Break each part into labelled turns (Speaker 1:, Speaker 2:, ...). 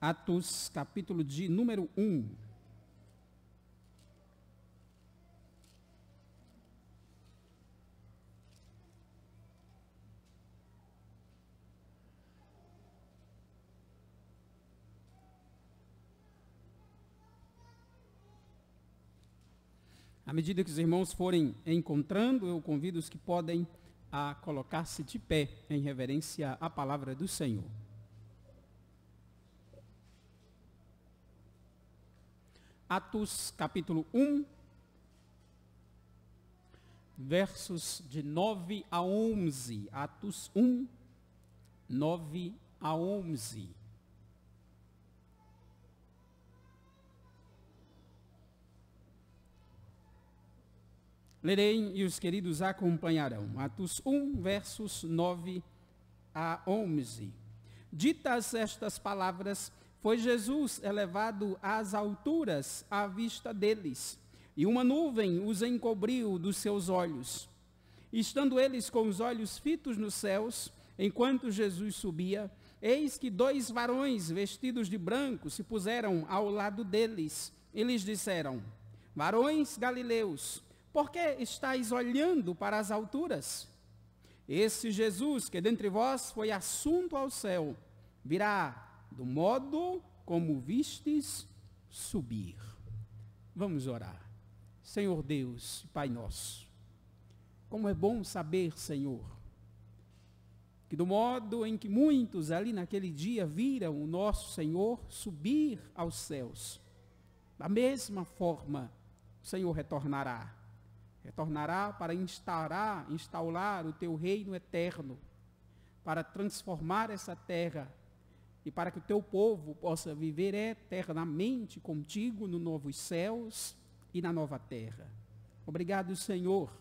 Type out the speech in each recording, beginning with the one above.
Speaker 1: Atos, capítulo de número 1. À medida que os irmãos forem encontrando, eu convido os que podem a colocar-se de pé em reverência à palavra do Senhor. Atos, capítulo 1, versos de 9 a 11. Atos 1, 9 a 11. Lerei e os queridos acompanharão. Atos 1, versos 9 a 11. Ditas estas palavras, foi Jesus elevado às alturas à vista deles, e uma nuvem os encobriu dos seus olhos. Estando eles com os olhos fitos nos céus, enquanto Jesus subia, eis que 2 varões vestidos de branco se puseram ao lado deles, e lhes disseram: varões galileus, por que estáis olhando para as alturas? Esse Jesus que dentre vós foi assunto ao céu, virá do modo como vistes subir. Vamos orar. Senhor Deus, Pai nosso, como é bom saber, Senhor, que do modo em que muitos ali naquele dia viram o nosso Senhor subir aos céus, da mesma forma o Senhor retornará para instaurar o teu reino eterno, para transformar essa terra e para que o teu povo possa viver eternamente contigo no novos céus e na nova terra. Obrigado, Senhor,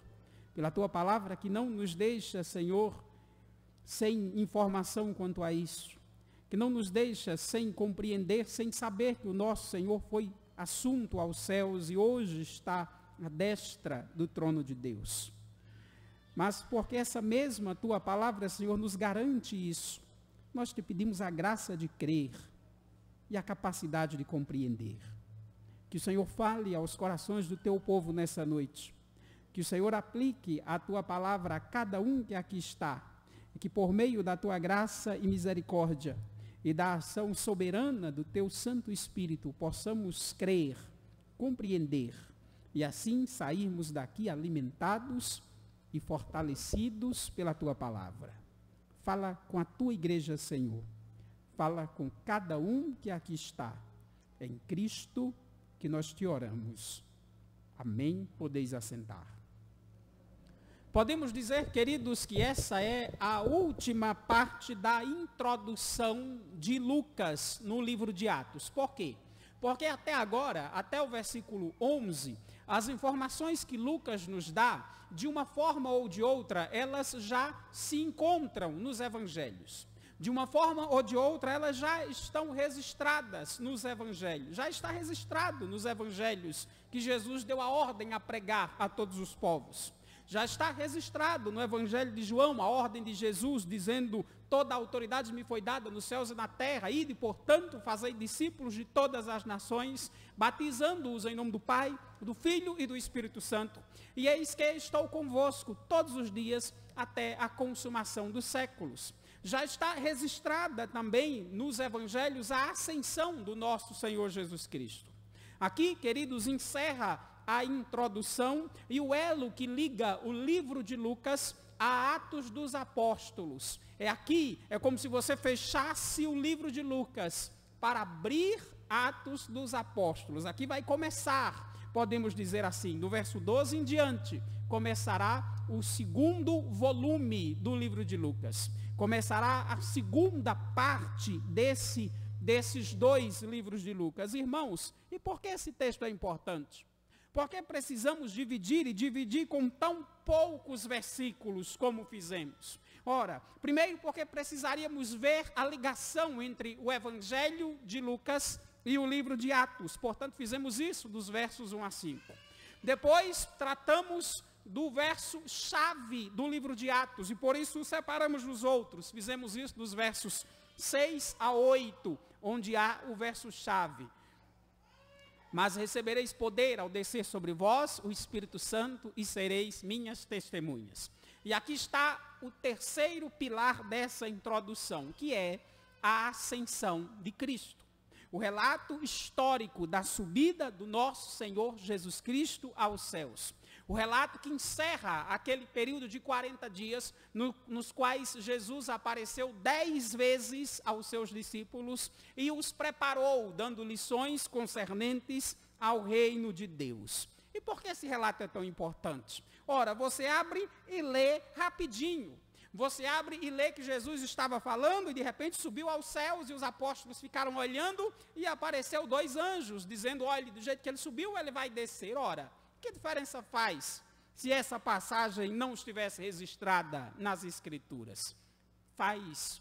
Speaker 1: pela tua palavra que não nos deixa, Senhor, sem informação quanto a isso, que não nos deixa sem compreender, sem saber que o nosso Senhor foi assunto aos céus e hoje está à destra do trono de Deus. Mas porque essa mesma tua palavra, Senhor, nos garante isso, nós te pedimos a graça de crer e a capacidade de compreender. Que o Senhor fale aos corações do teu povo nessa noite. Que o Senhor aplique a tua palavra a cada um que aqui está. E que por meio da tua graça e misericórdia e da ação soberana do teu Santo Espírito possamos crer, compreender e assim sairmos daqui alimentados e fortalecidos pela tua palavra. Fala com a tua igreja, Senhor. Fala com cada um que aqui está. É em Cristo que nós te oramos. Amém. Podeis assentar. Podemos dizer, queridos, que essa é a última parte da introdução de Lucas no livro de Atos. Por quê? Porque até agora, até o versículo 11, as informações que Lucas nos dá, de uma forma ou de outra, elas já se encontram nos evangelhos. De uma forma ou de outra, elas já estão registradas nos evangelhos. Já está registrado nos evangelhos que Jesus deu a ordem a pregar a todos os povos. Já está registrado no evangelho de João a ordem de Jesus dizendo: toda a autoridade me foi dada nos céus e na terra, ide, portanto, fazei discípulos de todas as nações, batizando-os em nome do Pai, do Filho e do Espírito Santo. E eis que estou convosco todos os dias até a consumação dos séculos. Já está registrada também nos evangelhos a ascensão do nosso Senhor Jesus Cristo. Aqui, queridos, encerra a introdução e o elo que liga o livro de Lucas a Atos dos Apóstolos. É como se você fechasse o livro de Lucas para abrir Atos dos Apóstolos. Aqui vai começar, podemos dizer assim, do verso 12 em diante, começará o segundo volume do livro de Lucas. Começará a segunda parte desses 2 livros de Lucas. Irmãos, e por que esse texto é importante? Por que precisamos dividir com tão poucos versículos como fizemos? Ora, primeiro porque precisaríamos ver a ligação entre o Evangelho de Lucas e o livro de Atos. Portanto, fizemos isso dos versos 1 a 5. Depois, tratamos do verso-chave do livro de Atos, e por isso o separamos dos outros. Fizemos isso dos versos 6 a 8, onde há o verso-chave. Mas recebereis poder ao descer sobre vós o Espírito Santo e sereis minhas testemunhas. E aqui está o terceiro pilar dessa introdução, que é a ascensão de Cristo. O relato histórico da subida do nosso Senhor Jesus Cristo aos céus. O relato que encerra aquele período de 40 dias, nos quais Jesus apareceu 10 vezes aos seus discípulos e os preparou, dando lições concernentes ao reino de Deus. E por que esse relato é tão importante? Ora, você abre e lê rapidinho. Você abre e lê que Jesus estava falando e de repente subiu aos céus e os apóstolos ficaram olhando e apareceu 2 anjos dizendo, olha, do jeito que ele subiu, ele vai descer. Ora, que diferença faz se essa passagem não estivesse registrada nas Escrituras? Faz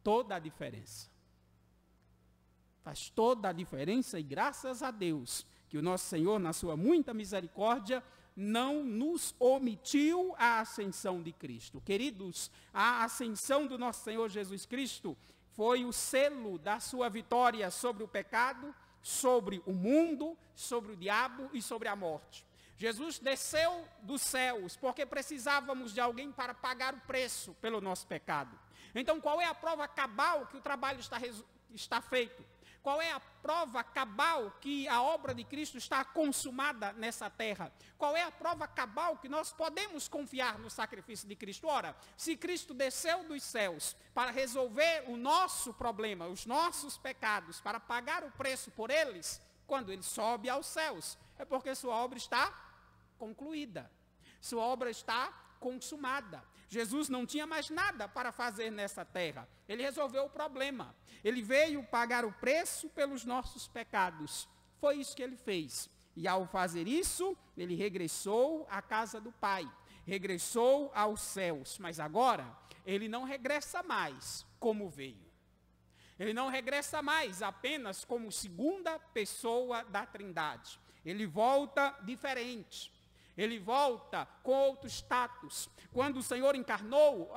Speaker 1: toda a diferença. Faz toda a diferença e graças a Deus que o nosso Senhor, na sua muita misericórdia, não nos omitiu a ascensão de Cristo. Queridos, a ascensão do nosso Senhor Jesus Cristo foi o selo da sua vitória sobre o pecado, sobre o mundo, sobre o diabo e sobre a morte. Jesus desceu dos céus porque precisávamos de alguém para pagar o preço pelo nosso pecado. Então, qual é a prova cabal que o trabalho está feito? Qual é a prova cabal que a obra de Cristo está consumada nessa terra? Qual é a prova cabal que nós podemos confiar no sacrifício de Cristo? Ora, se Cristo desceu dos céus para resolver o nosso problema, os nossos pecados, para pagar o preço por eles, quando ele sobe aos céus, é porque sua obra está concluída. Sua obra está consumada. Jesus não tinha mais nada para fazer nessa terra. Ele resolveu o problema. Ele veio pagar o preço pelos nossos pecados. Foi isso que ele fez. E ao fazer isso, ele regressou à casa do Pai. Regressou aos céus. Mas agora, ele não regressa mais como veio. Ele não regressa mais apenas como segunda pessoa da Trindade. Ele volta diferente. Ele volta com outro status. Quando o Senhor encarnou,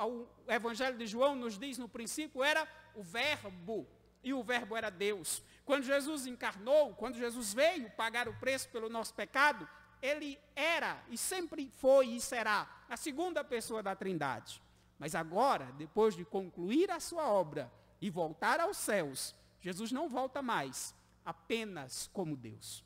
Speaker 1: o Evangelho de João nos diz, no princípio era o Verbo, e o Verbo era Deus. Quando Jesus encarnou, quando Jesus veio pagar o preço pelo nosso pecado, ele era, e sempre foi e será, a segunda pessoa da Trindade. Mas agora, depois de concluir a sua obra e voltar aos céus, Jesus não volta mais apenas como Deus.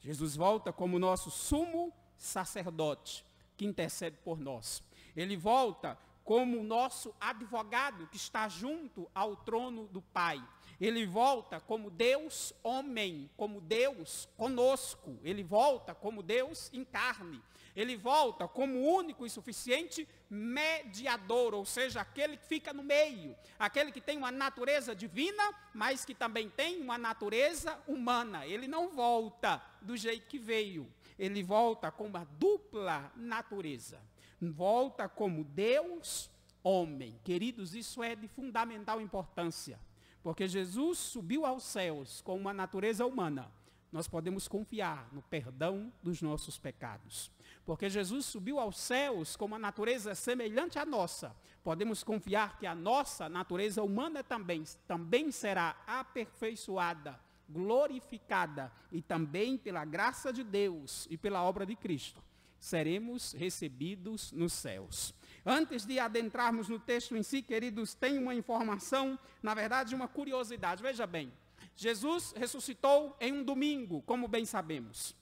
Speaker 1: Jesus volta como nosso sumo sacerdote, que intercede por nós. Ele volta como o nosso advogado, que está junto ao trono do Pai. Ele volta como Deus homem, como Deus conosco. Ele volta como Deus em carne. Ele volta como o único e suficiente mediador, ou seja, aquele que fica no meio, aquele que tem uma natureza divina, mas que também tem uma natureza humana. Ele não volta do jeito que veio, ele volta com uma dupla natureza, volta como Deus homem. Queridos, isso é de fundamental importância, porque Jesus subiu aos céus com uma natureza humana. Nós podemos confiar no perdão dos nossos pecados. Porque Jesus subiu aos céus com uma natureza semelhante à nossa. Podemos confiar que a nossa natureza humana também será aperfeiçoada, glorificada, e também pela graça de Deus e pela obra de Cristo, seremos recebidos nos céus. Antes de adentrarmos no texto em si, queridos, tem uma informação, na verdade uma curiosidade. Veja bem, Jesus ressuscitou em um domingo, como bem sabemos.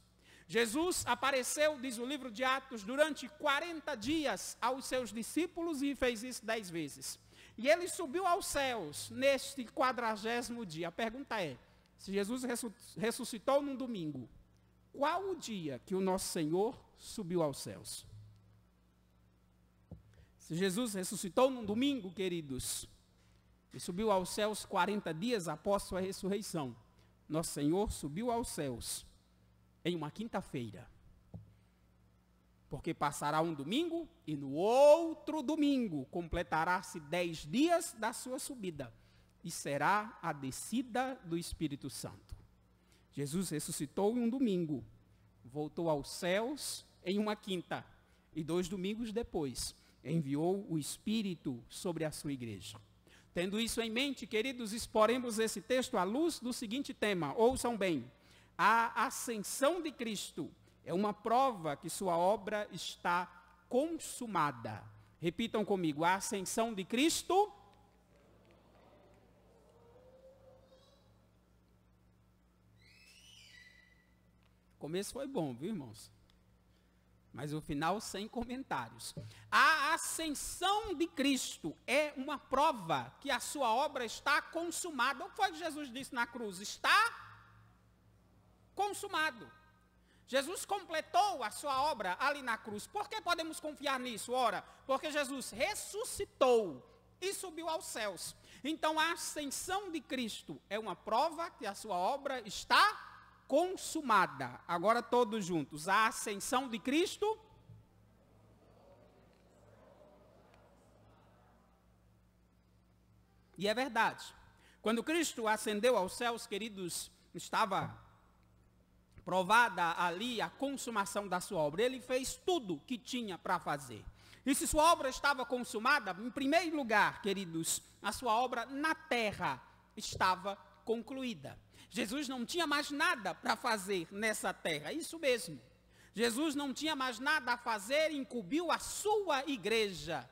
Speaker 1: Jesus apareceu, diz o livro de Atos, durante 40 dias aos seus discípulos e fez isso 10 vezes. E ele subiu aos céus neste 40º dia. A pergunta é, se Jesus ressuscitou num domingo, qual o dia que o nosso Senhor subiu aos céus? Se Jesus ressuscitou num domingo, queridos, e subiu aos céus 40 dias após sua ressurreição, nosso Senhor subiu aos céus em uma quinta-feira, porque passará um domingo e no outro domingo completará-se 10 dias da sua subida e será a descida do Espírito Santo. Jesus ressuscitou em um domingo, voltou aos céus em uma quinta e 2 domingos depois enviou o Espírito sobre a sua igreja. Tendo isso em mente, queridos, exporemos esse texto à luz do seguinte tema. Ouçam bem. A ascensão de Cristo é uma prova que sua obra está consumada. Repitam comigo. A ascensão de Cristo. O começo foi bom, viu, irmãos? Mas o final sem comentários. A ascensão de Cristo é uma prova que a sua obra está consumada. O que foi que Jesus disse na cruz? Está consumado. Jesus completou a sua obra ali na cruz. Por que podemos confiar nisso? Ora, porque Jesus ressuscitou e subiu aos céus. Então a ascensão de Cristo é uma prova que a sua obra está consumada. Agora todos juntos. A ascensão de Cristo. E é verdade. Quando Cristo ascendeu aos céus, queridos, estava provada ali a consumação da sua obra. Ele fez tudo que tinha para fazer. E se sua obra estava consumada, em primeiro lugar, queridos, a sua obra na terra estava concluída. Jesus não tinha mais nada para fazer nessa terra, isso mesmo. Jesus não tinha mais nada a fazer e incumbiu a sua igreja,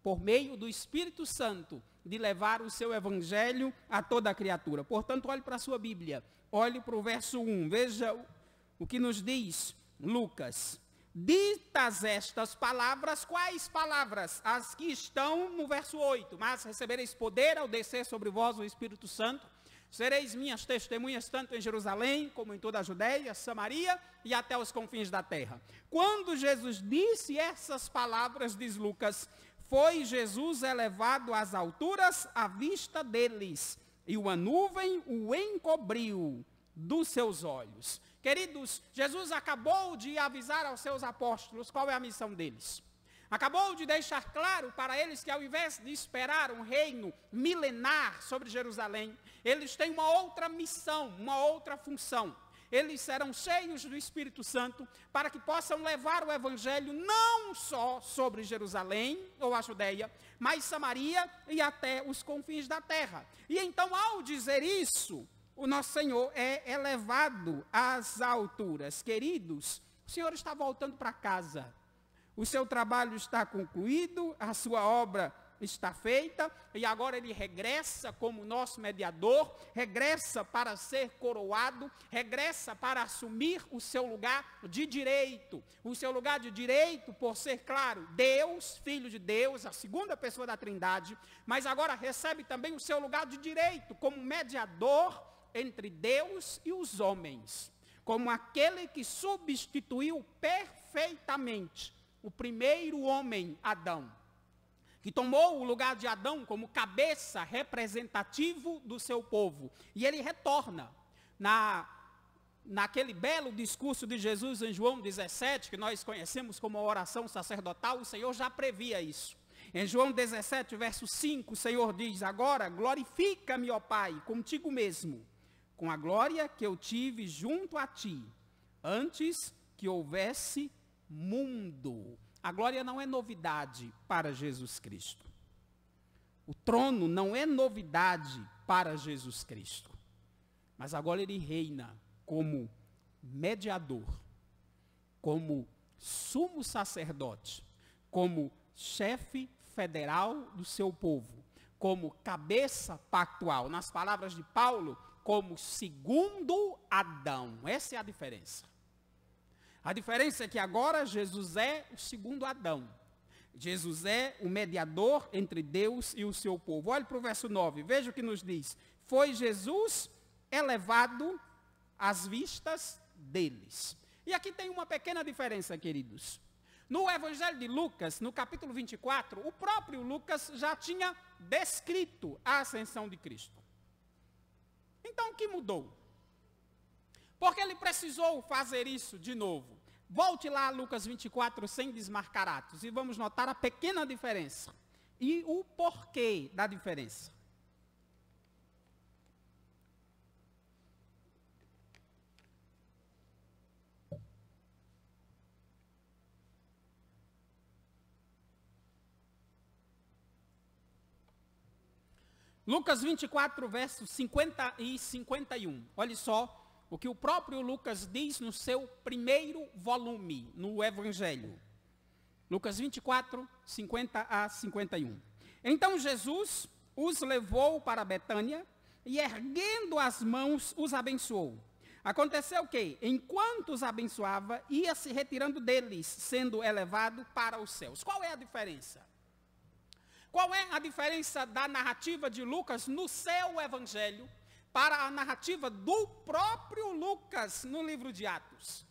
Speaker 1: por meio do Espírito Santo, de levar o seu evangelho a toda a criatura. Portanto, olhe para a sua Bíblia, olhe para o verso 1, veja o que nos diz Lucas. Ditas estas palavras, quais palavras? As que estão no verso 8. Mas recebereis poder ao descer sobre vós o Espírito Santo. Sereis minhas testemunhas tanto em Jerusalém, como em toda a Judéia, Samaria e até os confins da terra. Quando Jesus disse essas palavras, diz Lucas, foi Jesus elevado às alturas à vista deles, e uma nuvem o encobriu dos seus olhos. Queridos, Jesus acabou de avisar aos seus apóstolos qual é a missão deles. Acabou de deixar claro para eles que ao invés de esperar um reino milenar sobre Jerusalém, eles têm uma outra missão, uma outra função. Eles serão cheios do Espírito Santo para que possam levar o Evangelho não só sobre Jerusalém ou a Judéia, mas Samaria e até os confins da terra. E então, ao dizer isso, o nosso Senhor é elevado às alturas. Queridos, o Senhor está voltando para casa. O seu trabalho está concluído, a sua obra está feita, e agora ele regressa como nosso mediador, regressa para ser coroado, regressa para assumir o seu lugar de direito. O seu lugar de direito, por ser, claro, Deus, Filho de Deus, a segunda pessoa da Trindade, mas agora recebe também o seu lugar de direito como mediador entre Deus e os homens, como aquele que substituiu perfeitamente o primeiro homem, Adão, que tomou o lugar de Adão como cabeça representativo do seu povo. E ele retorna naquele belo discurso de Jesus em João 17, que nós conhecemos como a oração sacerdotal, o Senhor já previa isso. Em João 17, verso 5, o Senhor diz, agora glorifica-me, ó Pai, contigo mesmo, com a glória que eu tive junto a ti, antes que houvesse mundo. A glória não é novidade para Jesus Cristo. O trono não é novidade para Jesus Cristo. Mas agora ele reina como mediador, como sumo sacerdote, como chefe federal do seu povo, como cabeça pactual. Nas palavras de Paulo, como segundo Adão. Essa é a diferença. A diferença é que agora Jesus é o segundo Adão. Jesus é o mediador entre Deus e o seu povo. Olhe para o verso 9, veja o que nos diz. Foi Jesus elevado às vistas deles. E aqui tem uma pequena diferença, queridos. No Evangelho de Lucas, no capítulo 24, o próprio Lucas já tinha descrito a ascensão de Cristo. Então, o que mudou? Porque ele precisou fazer isso de novo. Volte lá a Lucas 24, sem desmarcar Atos, e vamos notar a pequena diferença. E o porquê da diferença. Lucas 24, versos 50 e 51. Olha só o que o próprio Lucas diz no seu primeiro volume, no Evangelho. Lucas 24, 50 a 51. Então Jesus os levou para Betânia e, erguendo as mãos, os abençoou. Aconteceu que, enquanto os abençoava, ia se retirando deles, sendo elevado para os céus. Qual é a diferença? Qual é a diferença da narrativa de Lucas no seu Evangelho para a narrativa do próprio Lucas no livro de Atos?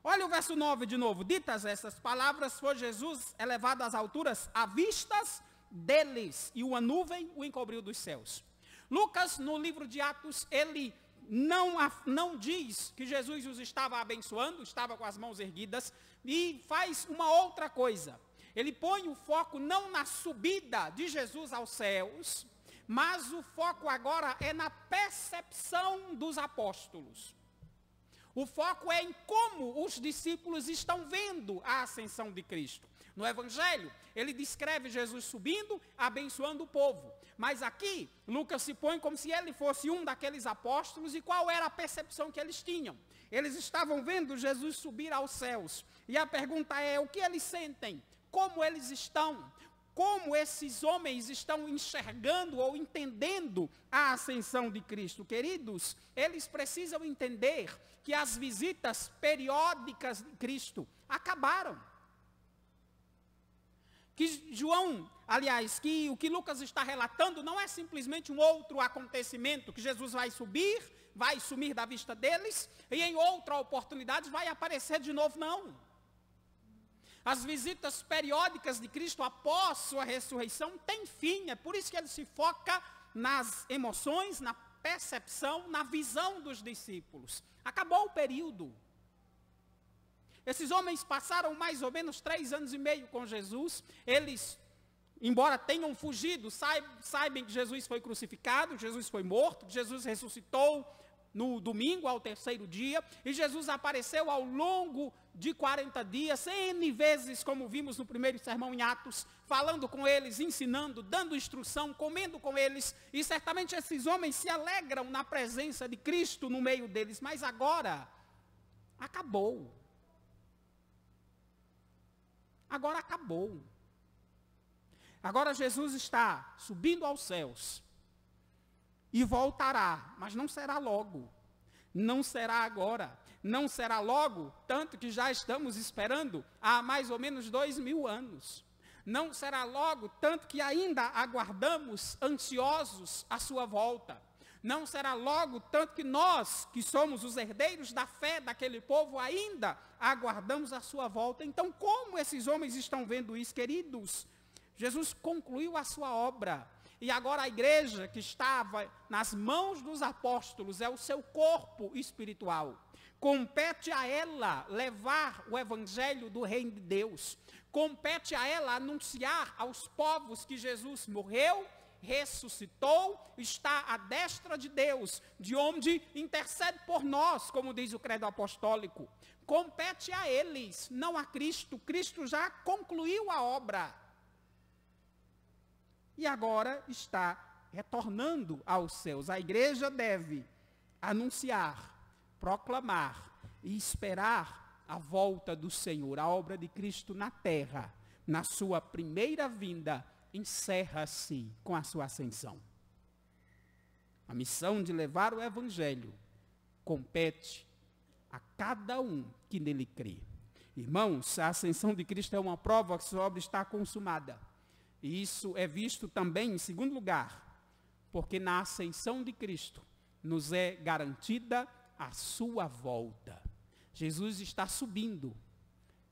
Speaker 1: Olha o verso 9 de novo. Ditas essas palavras, foi Jesus elevado às alturas à vistas deles, e uma nuvem o encobriu dos céus. Lucas, no livro de Atos, ele não diz que Jesus os estava abençoando, estava com as mãos erguidas, e faz uma outra coisa. Ele põe o foco não na subida de Jesus aos céus, mas o foco agora é na percepção dos apóstolos. O foco é em como os discípulos estão vendo a ascensão de Cristo. No Evangelho, ele descreve Jesus subindo, abençoando o povo. Mas aqui, Lucas se põe como se ele fosse um daqueles apóstolos, e qual era a percepção que eles tinham? Eles estavam vendo Jesus subir aos céus. E a pergunta é, o que eles sentem? Como eles estão? Como esses homens estão enxergando ou entendendo a ascensão de Cristo? Queridos, eles precisam entender que as visitas periódicas de Cristo acabaram. Que João, aliás, que o que Lucas está relatando não é simplesmente um outro acontecimento, que Jesus vai subir, vai sumir da vista deles, e em outra oportunidade vai aparecer de novo, não. As visitas periódicas de Cristo após sua ressurreição têm fim, é por isso que ele se foca nas emoções, na percepção, na visão dos discípulos. Acabou o período. Esses homens passaram mais ou menos 3 anos e meio com Jesus. Eles, embora tenham fugido, saibam que Jesus foi crucificado, Jesus foi morto, Jesus ressuscitou no domingo, ao 3º dia, e Jesus apareceu ao longo de 40 dias, N vezes, como vimos no primeiro sermão em Atos, falando com eles, ensinando, dando instrução, comendo com eles, e certamente esses homens se alegram na presença de Cristo no meio deles, mas agora, acabou. Agora acabou. Agora Jesus está subindo aos céus, e voltará, mas não será logo, não será agora, não será logo, tanto que já estamos esperando há mais ou menos 2000 anos. Não será logo, tanto que ainda aguardamos ansiosos a sua volta. Não será logo, tanto que nós, que somos os herdeiros da fé daquele povo, ainda aguardamos a sua volta. Então, como esses homens estão vendo isso, queridos? Jesus concluiu a sua obra. E agora a igreja que estava nas mãos dos apóstolos é o seu corpo espiritual. Compete a ela levar o evangelho do reino de Deus. Compete a ela anunciar aos povos que Jesus morreu, ressuscitou, está à destra de Deus, de onde intercede por nós, como diz o credo apostólico. Compete a eles, não a Cristo. Cristo já concluiu a obra. E agora está retornando aos céus. A igreja deve anunciar, proclamar e esperar a volta do Senhor. A obra de Cristo na terra, na sua primeira vinda, encerra-se com a sua ascensão. A missão de levar o evangelho compete a cada um que nele crê. Irmãos, a ascensão de Cristo é uma prova que sua obra está consumada. E isso é visto também, em segundo lugar, porque na ascensão de Cristo nos é garantida a sua volta. Jesus está subindo,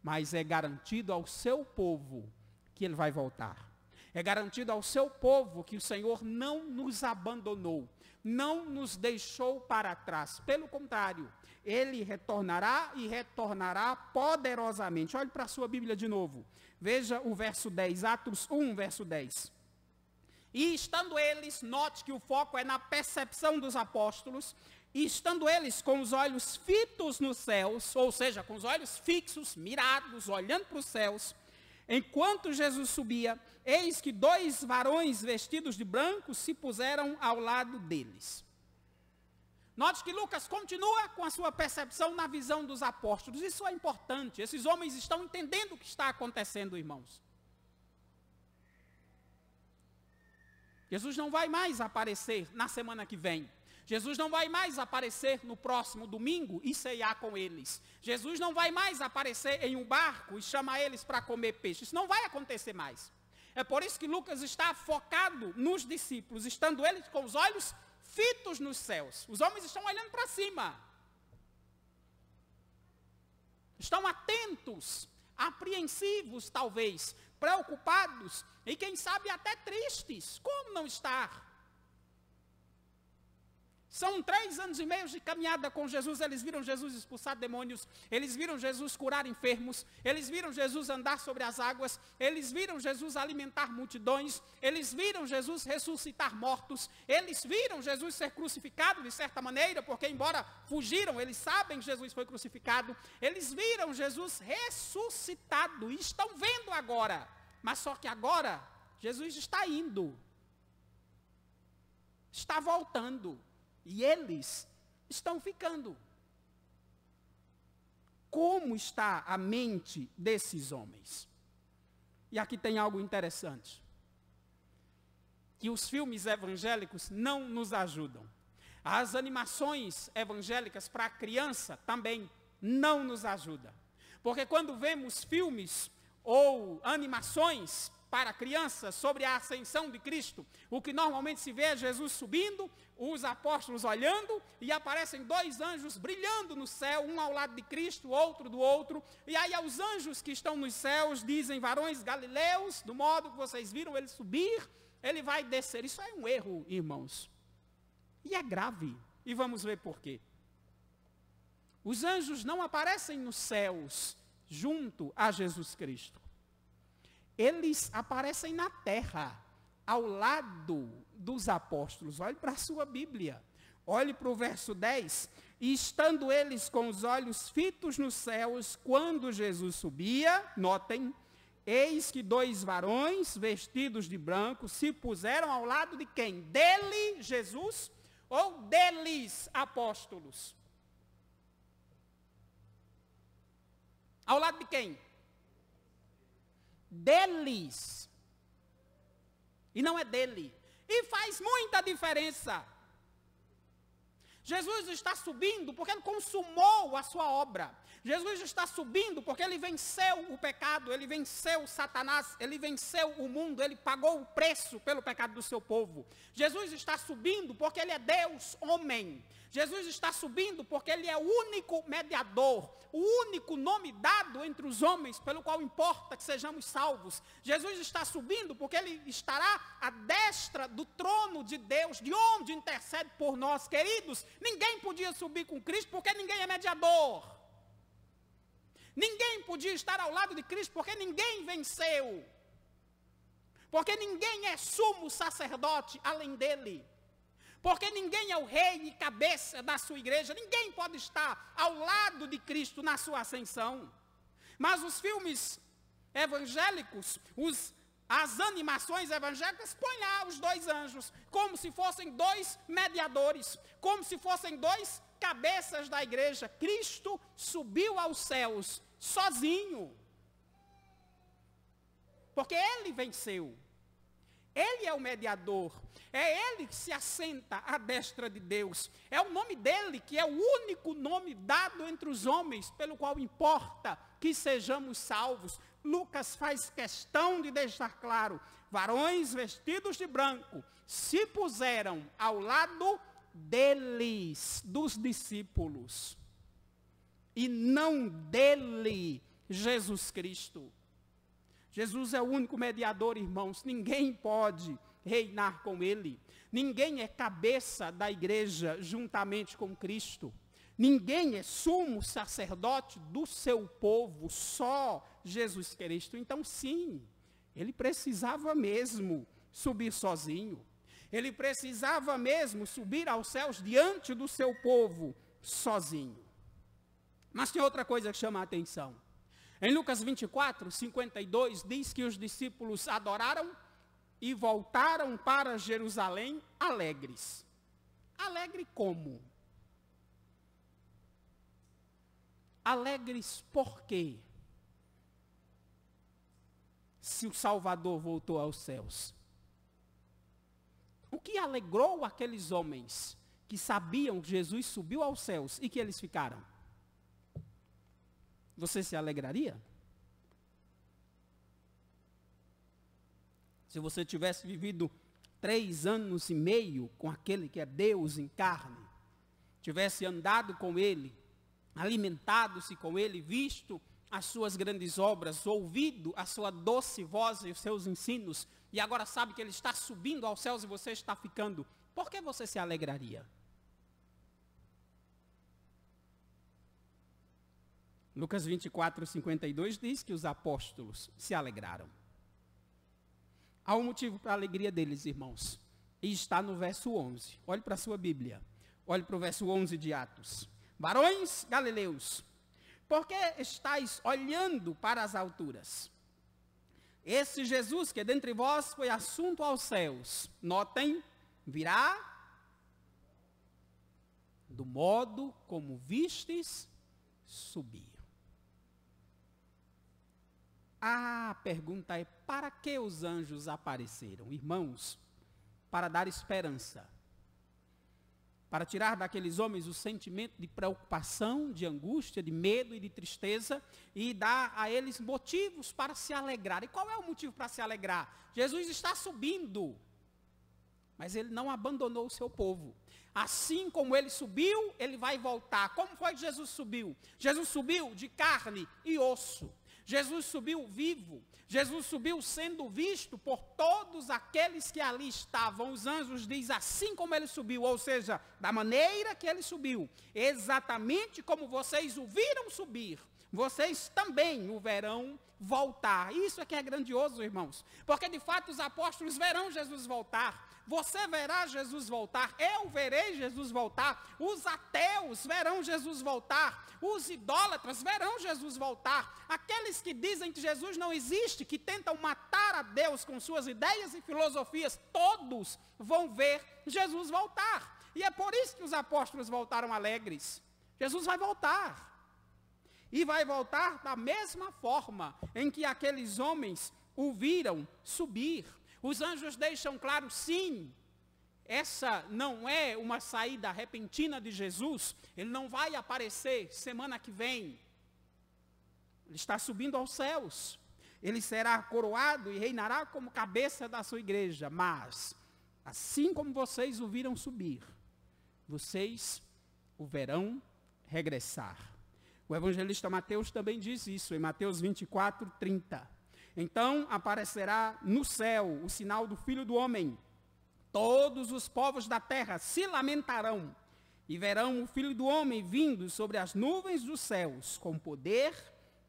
Speaker 1: mas é garantido ao seu povo que ele vai voltar. É garantido ao seu povo que o Senhor não nos abandonou, não nos deixou para trás. Pelo contrário, ele retornará e retornará poderosamente. Olhe para a sua Bíblia de novo. Veja o verso 10, Atos 1, verso 10. E estando eles, note que o foco é na percepção dos apóstolos, e estando eles com os olhos fitos nos céus, ou seja, com os olhos fixos, mirados, olhando para os céus, Enquanto Jesus subia, eis que 2 varões vestidos de branco se puseram ao lado deles. Note que Lucas continua com a sua percepção na visão dos apóstolos. Isso é importante. Esses homens estão entendendo o que está acontecendo, irmãos. Jesus não vai mais aparecer na semana que vem. Jesus não vai mais aparecer no próximo domingo e ceiar com eles. Jesus não vai mais aparecer em um barco e chamar eles para comer peixe. Isso não vai acontecer mais. É por isso que Lucas está focado nos discípulos, estando eles com os olhos fitos nos céus. Os homens estão olhando para cima. Estão atentos, apreensivos talvez, preocupados e quem sabe até tristes. Como não estar? São 3 anos e meio de caminhada com Jesus, eles viram Jesus expulsar demônios, eles viram Jesus curar enfermos, eles viram Jesus andar sobre as águas, eles viram Jesus alimentar multidões, eles viram Jesus ressuscitar mortos, eles viram Jesus ser crucificado de certa maneira, porque embora fugiram, eles sabem que Jesus foi crucificado, eles viram Jesus ressuscitado e estão vendo agora, mas só que agora Jesus está indo, está voltando. E eles estão ficando. Como está a mente desses homens? E aqui tem algo interessante. Que os filmes evangélicos não nos ajudam. As animações evangélicas para a criança também não nos ajudam. Porque quando vemos filmes ou animações para crianças sobre a ascensão de Cristo, o que normalmente se vê é Jesus subindo, os apóstolos olhando, e aparecem 2 anjos brilhando no céu, um ao lado de Cristo, outro do outro, e aí aos anjos que estão nos céus dizem: varões galileus, do modo que vocês viram ele subir, ele vai descer. Isso é um erro, irmãos, e é grave, e vamos ver por quê. Os anjos não aparecem nos céus junto a Jesus Cristo. Eles aparecem na terra, ao lado dos apóstolos. Olhe para a sua Bíblia. Olhe para o verso 10. E estando eles com os olhos fitos nos céus, quando Jesus subia, notem, eis que 2 varões vestidos de branco se puseram ao lado de quem? Dele, Jesus, ou deles, apóstolos? Ao lado de quem? Deles. E não é dele. E faz muita diferença. Jesus está subindo porque ele consumou a sua obra. Jesus está subindo porque ele venceu o pecado, ele venceu Satanás, ele venceu o mundo, ele pagou o preço pelo pecado do seu povo. Jesus está subindo porque ele é Deus, homem. Jesus está subindo porque ele é o único mediador, o único nome dado entre os homens pelo qual importa que sejamos salvos. Jesus está subindo porque ele estará à destra do trono de Deus, de onde intercede por nós. Queridos, ninguém podia subir com Cristo porque ninguém é mediador. Ninguém podia estar ao lado de Cristo porque ninguém venceu. Porque ninguém é sumo sacerdote além dele. Porque ninguém é o rei e cabeça da sua igreja. Ninguém pode estar ao lado de Cristo na sua ascensão. Mas os filmes evangélicos, as animações evangélicas, põem lá os 2 anjos, como se fossem 2 mediadores, como se fossem 2 cabeças da igreja. Cristo subiu aos céus sozinho. Porque ele venceu. Ele é o mediador, é ele que se assenta à destra de Deus, é o nome dele que é o único nome dado entre os homens, pelo qual importa que sejamos salvos. Lucas faz questão de deixar claro, varões vestidos de branco se puseram ao lado deles, dos discípulos, e não dele, Jesus Cristo. Jesus é o único mediador, irmãos. Ninguém pode reinar com ele. Ninguém é cabeça da igreja juntamente com Cristo. Ninguém é sumo sacerdote do seu povo, só Jesus Cristo. Então, sim, ele precisava mesmo subir sozinho. Ele precisava mesmo subir aos céus diante do seu povo sozinho. Mas tem outra coisa que chama a atenção. Em Lucas 24, 52, diz que os discípulos adoraram e voltaram para Jerusalém alegres. Alegre como? Alegres por quê? Se o Salvador voltou aos céus. O que alegrou aqueles homens que sabiam que Jesus subiu aos céus e que eles ficaram? Você se alegraria? Se você tivesse vivido 3 anos e meio com aquele que é Deus em carne, tivesse andado com ele, alimentado-se com ele, visto as suas grandes obras, ouvido a sua doce voz e os seus ensinos, e agora sabe que ele está subindo aos céus e você está ficando, por que você se alegraria? Lucas 24, 52 diz que os apóstolos se alegraram. Há um motivo para a alegria deles, irmãos, e está no verso 11. Olhe para a sua Bíblia, olhe para o verso 11 de Atos. Varões galileus, por que estáis olhando para as alturas? Esse Jesus que dentre vós foi assunto aos céus, notem, virá do modo como vistes subir. A pergunta é, para que os anjos apareceram? Irmãos, para dar esperança. Para tirar daqueles homens o sentimento de preocupação, de angústia, de medo e de tristeza, e dar a eles motivos para se alegrar. E qual é o motivo para se alegrar? Jesus está subindo, mas ele não abandonou o seu povo. Assim como ele subiu, ele vai voltar. Como foi que Jesus subiu? Jesus subiu de carne e osso. Jesus subiu vivo, Jesus subiu sendo visto por todos aqueles que ali estavam. Os anjos diz assim como ele subiu, ou seja, da maneira que ele subiu, exatamente como vocês o viram subir, vocês também o verão voltar. Isso é que é grandioso, irmãos, porque de fato os apóstolos verão Jesus voltar. Você verá Jesus voltar, eu verei Jesus voltar, os ateus verão Jesus voltar, os idólatras verão Jesus voltar, aqueles que dizem que Jesus não existe, que tentam matar a Deus com suas ideias e filosofias, todos vão ver Jesus voltar. E é por isso que os apóstolos voltaram alegres. Jesus vai voltar. E vai voltar da mesma forma em que aqueles homens o viram subir. Os anjos deixam claro, sim, essa não é uma saída repentina de Jesus, ele não vai aparecer semana que vem, ele está subindo aos céus, ele será coroado e reinará como cabeça da sua igreja, mas, assim como vocês o viram subir, vocês o verão regressar. O evangelista Mateus também diz isso, em Mateus 24, 30. Então aparecerá no céu o sinal do Filho do Homem. Todos os povos da terra se lamentarão e verão o Filho do Homem vindo sobre as nuvens dos céus com poder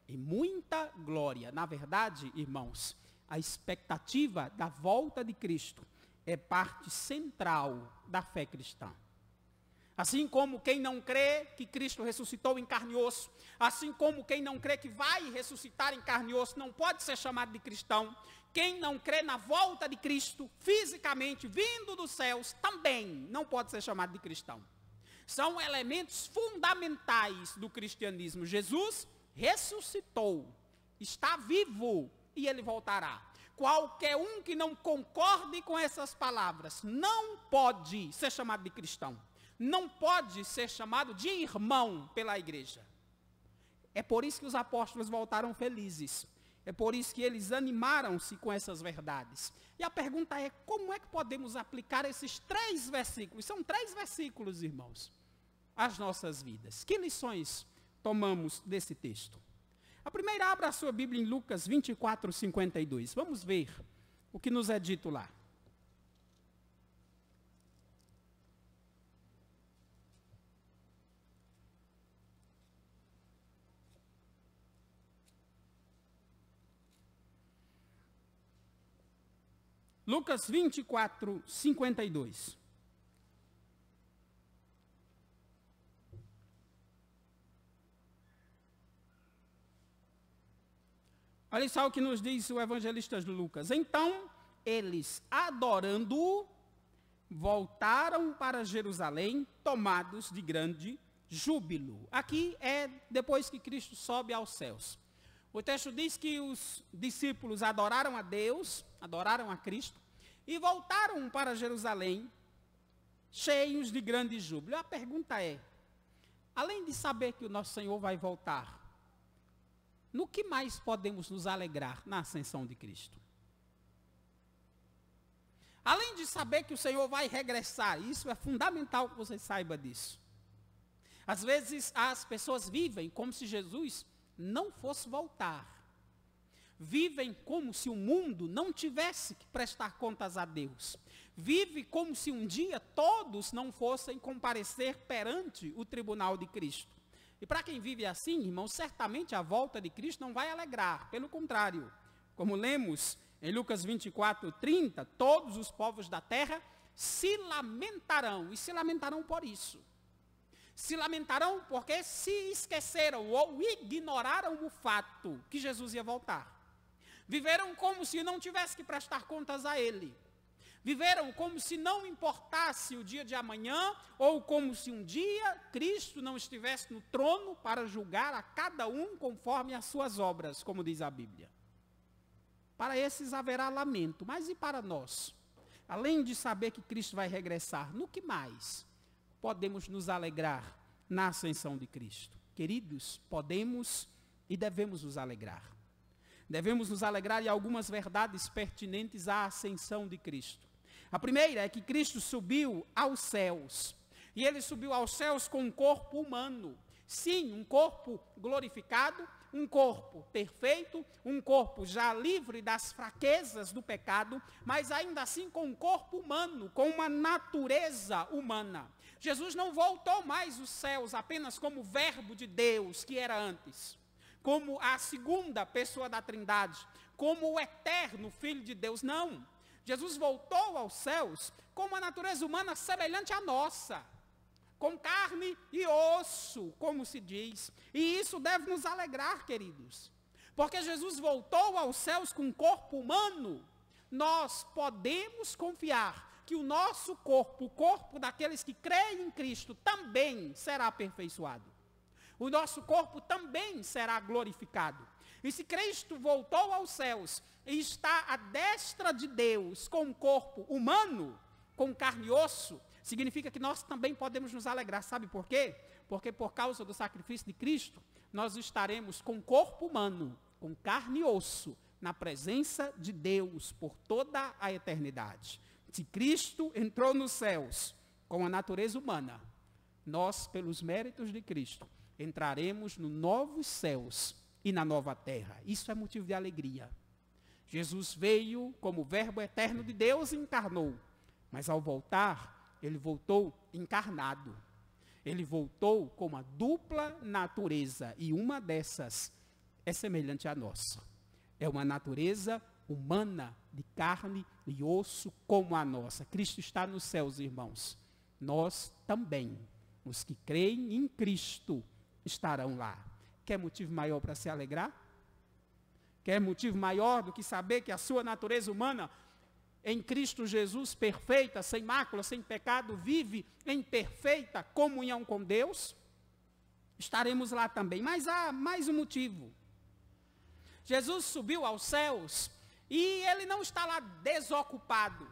Speaker 1: e muita glória. Na verdade, irmãos, a expectativa da volta de Cristo é parte central da fé cristã. Assim como quem não crê que Cristo ressuscitou em carne e osso, assim como quem não crê que vai ressuscitar em carne e osso, não pode ser chamado de cristão. Quem não crê na volta de Cristo, fisicamente, vindo dos céus, também não pode ser chamado de cristão. São elementos fundamentais do cristianismo. Jesus ressuscitou, está vivo e ele voltará. Qualquer um que não concorde com essas palavras, não pode ser chamado de cristão. Não pode ser chamado de irmão pela igreja. É por isso que os apóstolos voltaram felizes. É por isso que eles animaram-se com essas verdades. E a pergunta é, como é que podemos aplicar esses 3 versículos? São 3 versículos, irmãos, às nossas vidas. Que lições tomamos desse texto? A primeira, abra a sua Bíblia em Lucas 24, 52. Vamos ver o que nos é dito lá. Lucas 24, 52. Olha só o que nos diz o evangelista Lucas. Então, eles, adorando-o, voltaram para Jerusalém, tomados de grande júbilo. Aqui é depois que Cristo sobe aos céus. O texto diz que os discípulos adoraram a Deus, adoraram a Cristo, e voltaram para Jerusalém, cheios de grande júbilo. A pergunta é, além de saber que o nosso Senhor vai voltar, no que mais podemos nos alegrar na ascensão de Cristo? Além de saber que o Senhor vai regressar, isso é fundamental que você saiba disso. Às vezes as pessoas vivem como se Jesus não fosse voltar. Vivem como se o mundo não tivesse que prestar contas a Deus. Vive como se um dia todos não fossem comparecer perante o tribunal de Cristo. E para quem vive assim, irmão, certamente a volta de Cristo não vai alegrar. Pelo contrário, como lemos em Lucas 24:30, todos os povos da terra se lamentarão. E se lamentarão por isso. Se lamentarão porque se esqueceram ou ignoraram o fato que Jesus ia voltar. Viveram como se não tivesse que prestar contas a Ele. Viveram como se não importasse o dia de amanhã, ou como se um dia Cristo não estivesse no trono para julgar a cada um conforme as suas obras, como diz a Bíblia. Para esses haverá lamento, mas e para nós? Além de saber que Cristo vai regressar, no que mais podemos nos alegrar na ascensão de Cristo? Queridos, podemos e devemos nos alegrar. Devemos nos alegrar em algumas verdades pertinentes à ascensão de Cristo. A primeira é que Cristo subiu aos céus. E Ele subiu aos céus com um corpo humano. Sim, um corpo glorificado, um corpo perfeito, um corpo já livre das fraquezas do pecado, mas ainda assim com um corpo humano, com uma natureza humana. Jesus não voltou mais os céus apenas como verbo de Deus que era antes, como a segunda pessoa da Trindade, como o eterno Filho de Deus, não. Jesus voltou aos céus com uma natureza humana semelhante à nossa, com carne e osso, como se diz. E isso deve nos alegrar, queridos. Porque Jesus voltou aos céus com um corpo humano, nós podemos confiar que o nosso corpo, o corpo daqueles que creem em Cristo, também será aperfeiçoado. O nosso corpo também será glorificado. E se Cristo voltou aos céus e está à destra de Deus com um corpo humano, com carne e osso, significa que nós também podemos nos alegrar. Sabe por quê? Porque por causa do sacrifício de Cristo, nós estaremos com corpo humano, com carne e osso, na presença de Deus por toda a eternidade. Se Cristo entrou nos céus com a natureza humana, nós, pelos méritos de Cristo, entraremos nos novos céus e na nova terra. Isso é motivo de alegria. Jesus veio como verbo eterno de Deus e encarnou. Mas ao voltar, ele voltou encarnado. Ele voltou com uma dupla natureza. E uma dessas é semelhante à nossa. É uma natureza humana, de carne e osso como a nossa. Cristo está nos céus, irmãos. Nós também, os que creem em Cristo, estarão lá. Quer motivo maior para se alegrar? Quer motivo maior do que saber que a sua natureza humana, em Cristo Jesus, perfeita, sem mácula, sem pecado, vive em perfeita comunhão com Deus? Estaremos lá também. Mas há mais um motivo. Jesus subiu aos céus e Ele não está lá desocupado.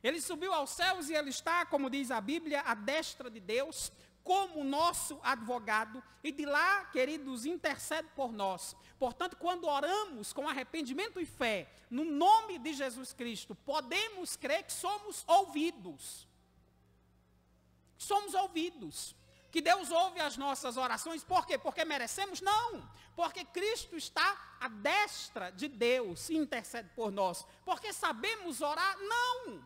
Speaker 1: Ele subiu aos céus e Ele está, como diz a Bíblia, à destra de Deus, como nosso advogado, e de lá, queridos, intercede por nós. Portanto, quando oramos com arrependimento e fé, no nome de Jesus Cristo, podemos crer que somos ouvidos. Somos ouvidos. Que Deus ouve as nossas orações. Por quê? Porque merecemos? Não. Porque Cristo está à destra de Deus e intercede por nós. Porque sabemos orar? Não.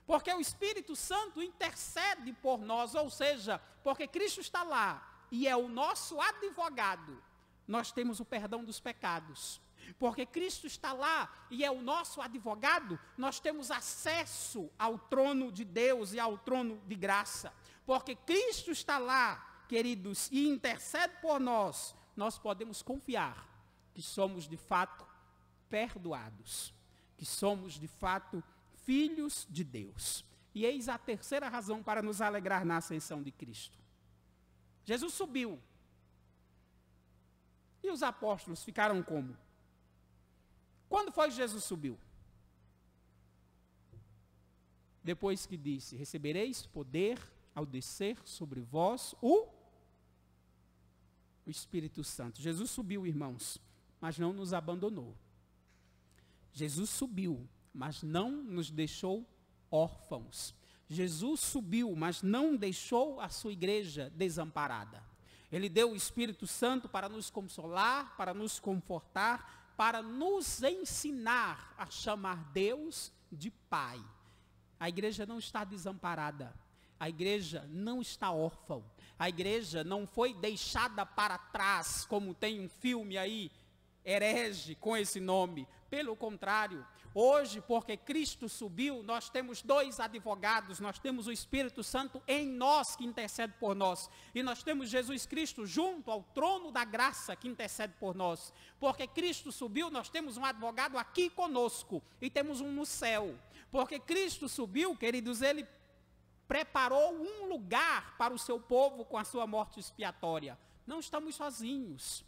Speaker 1: Porque o Espírito Santo intercede por nós, ou seja, porque Cristo está lá e é o nosso advogado, nós temos o perdão dos pecados. Porque Cristo está lá e é o nosso advogado, nós temos acesso ao trono de Deus e ao trono de graça. Porque Cristo está lá, queridos, e intercede por nós, nós podemos confiar que somos de fato perdoados, que somos de fato filhos de Deus. E eis a terceira razão para nos alegrar na ascensão de Cristo. Jesus subiu. E os apóstolos ficaram como? Quando foi que Jesus subiu? Depois que disse, recebereis poder ao descer sobre vós o Espírito Santo. Jesus subiu, irmãos, mas não nos abandonou. Jesus subiu, mas não nos deixou órfãos. Jesus subiu, mas não deixou a sua igreja desamparada. Ele deu o Espírito Santo para nos consolar, para nos confortar, para nos ensinar a chamar Deus de Pai. A igreja não está desamparada. A igreja não está órfã. A igreja não foi deixada para trás, como tem um filme aí, herege com esse nome. Pelo contrário, hoje, porque Cristo subiu, nós temos 2 advogados, nós temos o Espírito Santo em nós, que intercede por nós, e nós temos Jesus Cristo junto ao trono da graça, que intercede por nós. Porque Cristo subiu, nós temos um advogado aqui conosco, e temos um no céu. Porque Cristo subiu, queridos, Ele preparou um lugar para o seu povo com a sua morte expiatória. Não estamos sozinhos,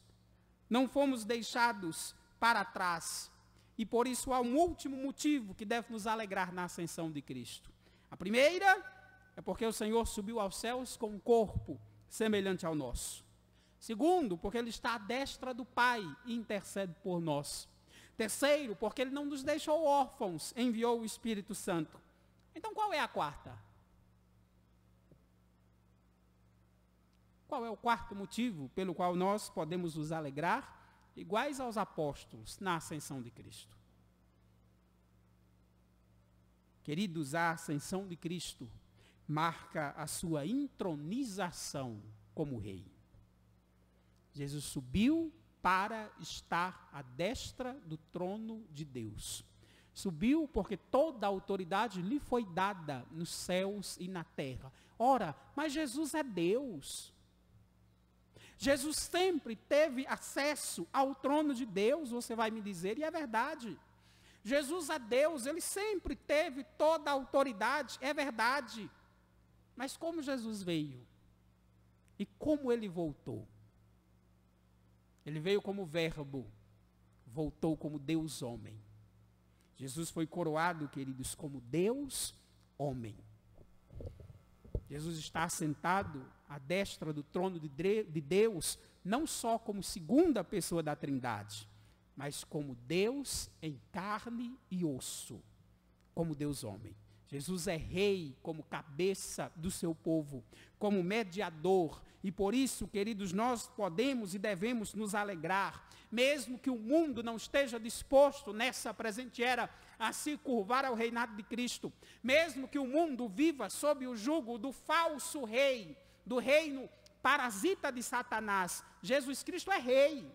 Speaker 1: não fomos deixados para trás. E por isso há um último motivo que deve nos alegrar na ascensão de Cristo. A primeira é porque o Senhor subiu aos céus com um corpo semelhante ao nosso. Segundo, porque Ele está à destra do Pai e intercede por nós. Terceiro, porque Ele não nos deixou órfãos, enviou o Espírito Santo. Então qual é a quarta? Qual é o quarto motivo pelo qual nós podemos nos alegrar, iguais aos apóstolos, na ascensão de Cristo? Queridos, a ascensão de Cristo marca a sua intronização como rei. Jesus subiu para estar à destra do trono de Deus. Subiu porque toda a autoridade lhe foi dada nos céus e na terra. Ora, mas Jesus é Deus. Jesus sempre teve acesso ao trono de Deus, você vai me dizer, e é verdade. Jesus é Deus, Ele sempre teve toda a autoridade, é verdade. Mas como Jesus veio? E como Ele voltou? Ele veio como verbo, voltou como Deus homem. Jesus foi coroado, queridos, como Deus homem. Jesus está assentado à destra do trono de Deus, não só como segunda pessoa da Trindade, mas como Deus em carne e osso, como Deus homem. Jesus é rei como cabeça do seu povo, como mediador, e por isso, queridos, nós podemos e devemos nos alegrar, mesmo que o mundo não esteja disposto nessa presente era a se curvar ao reinado de Cristo, mesmo que o mundo viva sob o jugo do falso rei, do reino parasita de Satanás, Jesus Cristo é rei.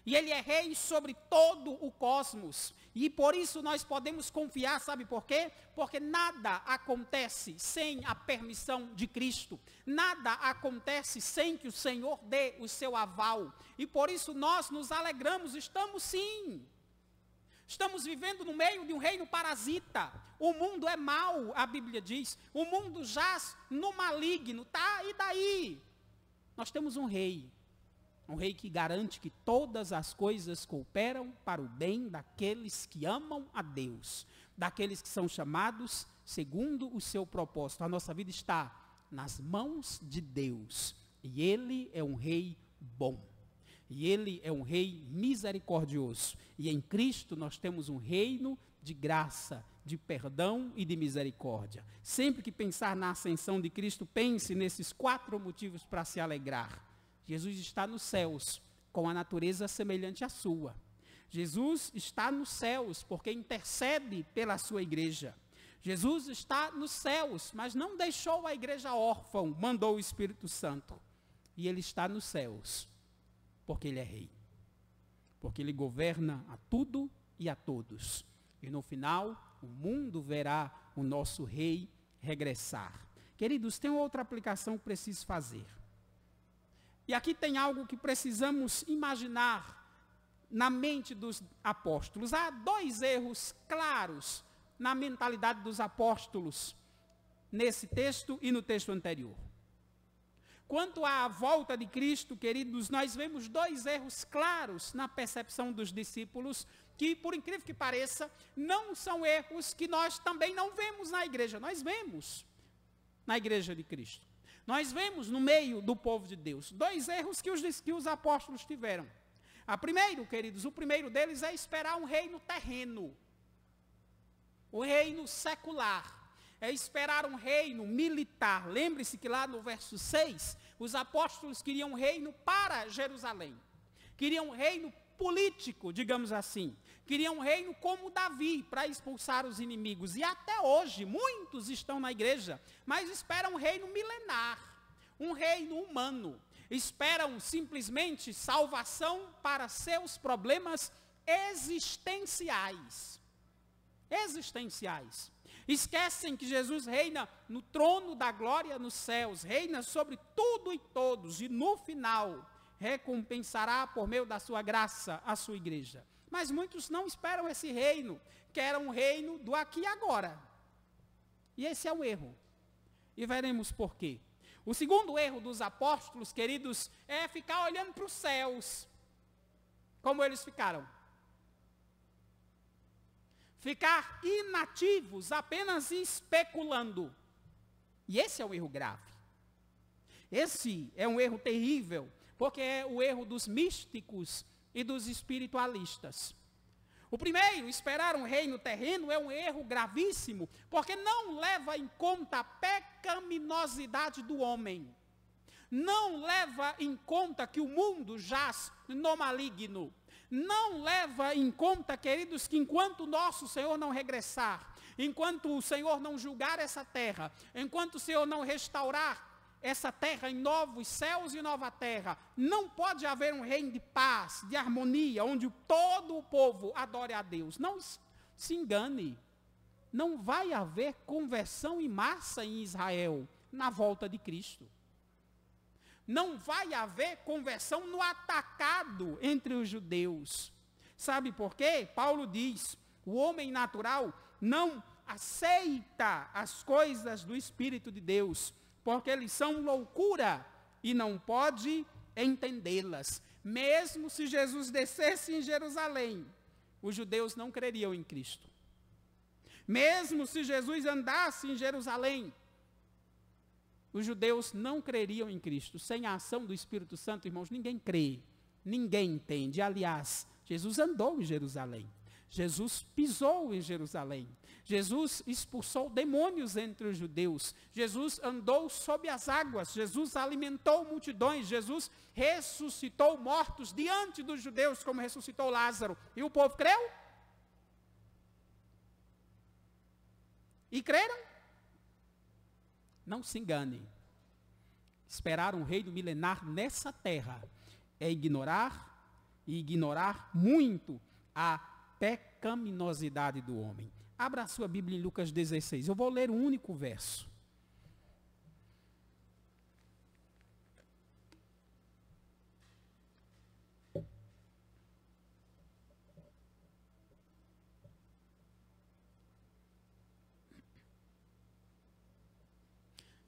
Speaker 1: E Ele é rei sobre todo o cosmos. E por isso nós podemos confiar, sabe por quê? Porque nada acontece sem a permissão de Cristo. Nada acontece sem que o Senhor dê o seu aval. E por isso nós nos alegramos, estamos sim. Estamos vivendo no meio de um reino parasita. O mundo é mau, a Bíblia diz. O mundo jaz no maligno, tá? E daí? Nós temos um rei que garante que todas as coisas cooperam para o bem daqueles que amam a Deus, daqueles que são chamados segundo o seu propósito. A nossa vida está nas mãos de Deus, e Ele é um rei bom, e Ele é um rei misericordioso, e em Cristo nós temos um reino de graça, de perdão e de misericórdia. Sempre que pensar na ascensão de Cristo, pense nesses 4 motivos para se alegrar. Jesus está nos céus, com a natureza semelhante à sua. Jesus está nos céus, porque intercede pela sua igreja. Jesus está nos céus, mas não deixou a igreja órfã, mandou o Espírito Santo. E Ele está nos céus, porque Ele é rei. Porque Ele governa a tudo e a todos. E no final, o mundo verá o nosso rei regressar. Queridos, tem outra aplicação que preciso fazer. E aqui tem algo que precisamos imaginar na mente dos apóstolos. Há dois erros claros na mentalidade dos apóstolos, nesse texto e no texto anterior. Quanto à volta de Cristo, queridos, nós vemos dois erros claros na percepção dos discípulos, que, por incrível que pareça, não são erros que nós também não vemos na igreja. Nós vemos na igreja de Cristo. Nós vemos no meio do povo de Deus. Dois erros que os apóstolos tiveram. Queridos, o primeiro deles é esperar um reino terreno. O reino secular. É esperar um reino militar. Lembre-se que lá no verso 6, os apóstolos queriam um reino para Jerusalém. Queriam um reino político, digamos assim. Queriam um reino como Davi, para expulsar os inimigos. E até hoje, muitos estão na igreja, mas esperam um reino milenar, um reino humano. Esperam simplesmente salvação para seus problemas existenciais. Esquecem que Jesus reina no trono da glória nos céus, reina sobre tudo e todos, e no final recompensará por meio da sua graça a sua igreja. Mas muitos não esperam esse reino, querem um reino do aqui e agora. E esse é um erro. E veremos por quê. O segundo erro dos apóstolos, queridos, é ficar olhando para os céus, como eles ficaram. Ficar inativos, apenas especulando. E esse é um erro grave. Esse é um erro terrível, porque é o erro dos místicos e dos espiritualistas. O primeiro, esperar um reino terreno, é um erro gravíssimo, porque não leva em conta a pecaminosidade do homem. Não leva em conta que o mundo jaz no maligno. Não leva em conta, queridos, que enquanto o nosso Senhor não regressar, enquanto o Senhor não julgar essa terra, enquanto o Senhor não restaurar essa terra em novos céus e nova terra, não pode haver um reino de paz, de harmonia, onde todo o povo adore a Deus. Não se engane, não vai haver conversão em massa em Israel na volta de Cristo. Não vai haver conversão no atacado entre os judeus. Sabe por quê? Paulo diz, o homem natural não aceita as coisas do Espírito de Deus, porque eles são loucura e não pode entendê-las. Mesmo se Jesus descesse em Jerusalém, os judeus não creriam em Cristo. Mesmo se Jesus andasse em Jerusalém, os judeus não creriam em Cristo. Sem a ação do Espírito Santo, irmãos, ninguém crê, ninguém entende. Aliás, Jesus andou em Jerusalém. Jesus pisou em Jerusalém. Jesus expulsou demônios entre os judeus. Jesus andou sob as águas. Jesus alimentou multidões. Jesus ressuscitou mortos diante dos judeus, como ressuscitou Lázaro. E o povo creu? E creram? Não se engane. Esperar um reino milenar nessa terra é ignorar muito a pecaminosidade do homem. Abra a sua Bíblia em Lucas 16. Eu vou ler um único verso.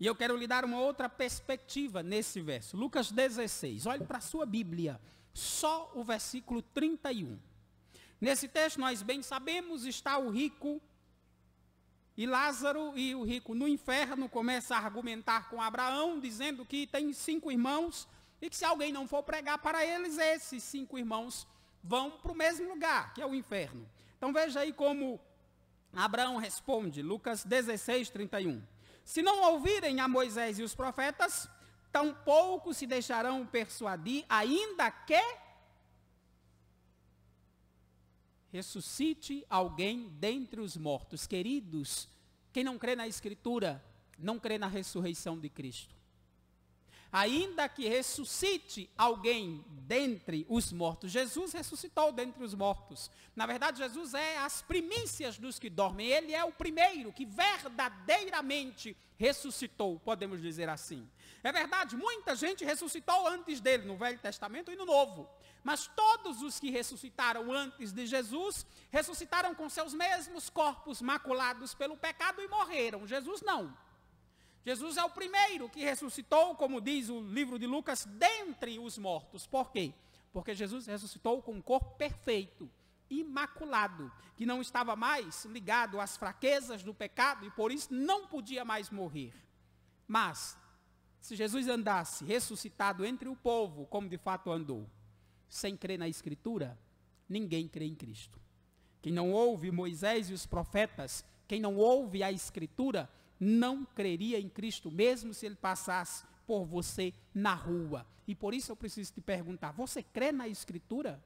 Speaker 1: E eu quero lhe dar uma outra perspectiva nesse verso. Lucas 16, olhe para a sua Bíblia, só o versículo 31. Nesse texto, nós bem sabemos, está o rico e Lázaro, e o rico no inferno começa a argumentar com Abraão, dizendo que tem 5 irmãos, e que se alguém não for pregar para eles, esses 5 irmãos vão para o mesmo lugar, que é o inferno. Então veja aí como Abraão responde, Lucas 16, 31. Se não ouvirem a Moisés e os profetas, tampouco se deixarão persuadir, ainda que ressuscite alguém dentre os mortos. Queridos, quem não crê na Escritura, não crê na ressurreição de Cristo. Ainda que ressuscite alguém dentre os mortos. Jesus ressuscitou dentre os mortos. Na verdade, Jesus é as primícias dos que dormem. Ele é o primeiro que verdadeiramente ressuscitou, podemos dizer assim. É verdade, muita gente ressuscitou antes dele, no Velho Testamento e no Novo. Mas todos os que ressuscitaram antes de Jesus, ressuscitaram com seus mesmos corpos maculados pelo pecado e morreram. Jesus não. Jesus é o primeiro que ressuscitou, como diz o livro de Lucas, dentre os mortos. Por quê? Porque Jesus ressuscitou com um corpo perfeito, imaculado, que não estava mais ligado às fraquezas do pecado e por isso não podia mais morrer. Mas, se Jesus andasse ressuscitado entre o povo, como de fato andou, sem crer na Escritura, ninguém crê em Cristo. Quem não ouve Moisés e os profetas, quem não ouve a Escritura, não creria em Cristo, mesmo se ele passasse por você na rua. E por isso eu preciso te perguntar, você crê na Escritura?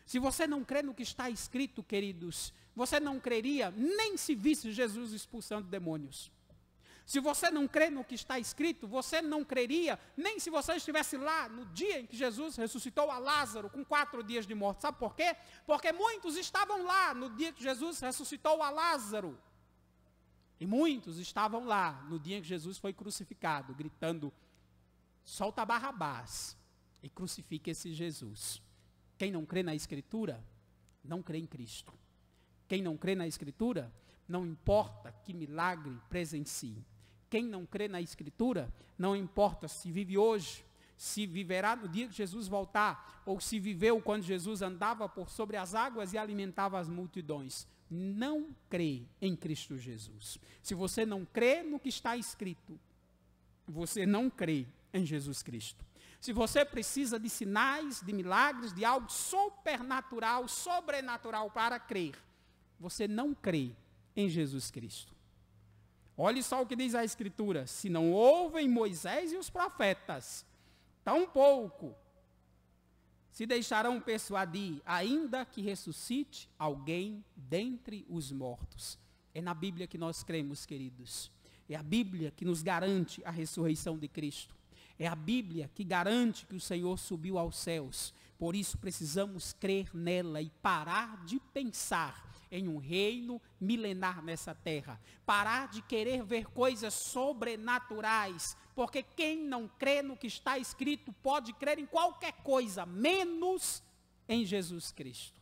Speaker 1: Se você não crê no que está escrito, queridos, você não creria nem se visse Jesus expulsando demônios. Se você não crê no que está escrito, você não creria nem se você estivesse lá no dia em que Jesus ressuscitou a Lázaro com 4 dias de morte. Sabe por quê? Porque muitos estavam lá no dia que Jesus ressuscitou a Lázaro. E muitos estavam lá no dia em que Jesus foi crucificado, gritando, solta Barrabás e crucifique esse Jesus. Quem não crê na Escritura, não crê em Cristo. Quem não crê na Escritura, não importa que milagre presencie. Quem não crê na Escritura, não importa se vive hoje, se viverá no dia que Jesus voltar, ou se viveu quando Jesus andava por sobre as águas e alimentava as multidões. Não crê em Cristo Jesus. Se você não crê no que está escrito, você não crê em Jesus Cristo. Se você precisa de sinais, de milagres, de algo supernatural, sobrenatural para crer, você não crê em Jesus Cristo. Olhe só o que diz a Escritura, se não ouvem Moisés e os profetas, tampouco se deixarão persuadir, ainda que ressuscite alguém dentre os mortos. É na Bíblia que nós cremos, queridos. É a Bíblia que nos garante a ressurreição de Cristo. É a Bíblia que garante que o Senhor subiu aos céus. Por isso precisamos crer nela e parar de pensar em um reino milenar nessa terra. Parar de querer ver coisas sobrenaturais, porque quem não crê no que está escrito pode crer em qualquer coisa, menos em Jesus Cristo.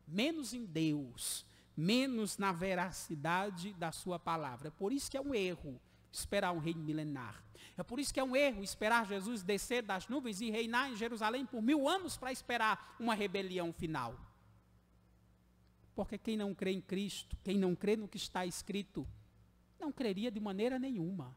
Speaker 1: Menos em Deus, menos na veracidade da sua palavra. É por isso que é um erro esperar um reino milenar. É por isso que é um erro esperar Jesus descer das nuvens e reinar em Jerusalém por 1000 anos para esperar uma rebelião final. Porque quem não crê em Cristo, quem não crê no que está escrito, não creria de maneira nenhuma.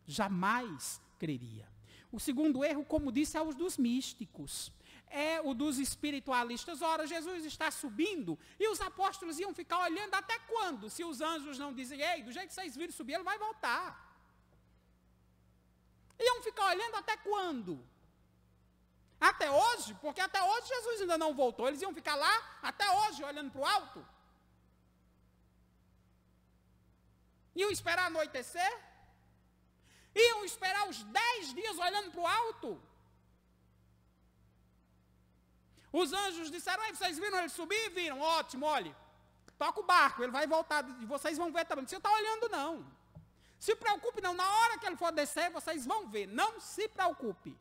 Speaker 1: Jamais creria. O segundo erro, como disse, é o dos místicos. É o dos espiritualistas. Ora, Jesus está subindo e os apóstolos iam ficar olhando até quando? Se os anjos não dizem, ei, do jeito que vocês viram subir, ele vai voltar. Iam ficar olhando até quando? Até hoje? Porque até hoje Jesus ainda não voltou. Eles iam ficar lá até hoje olhando para o alto? Iam esperar anoitecer? Iam esperar os 10 dias olhando para o alto? Os anjos disseram, vocês viram ele subir? Viram, ótimo, olhe, toca o barco, ele vai voltar, e vocês vão ver também. Não precisa estar olhando não. Se preocupe não, na hora que ele for descer, vocês vão ver, não se preocupe.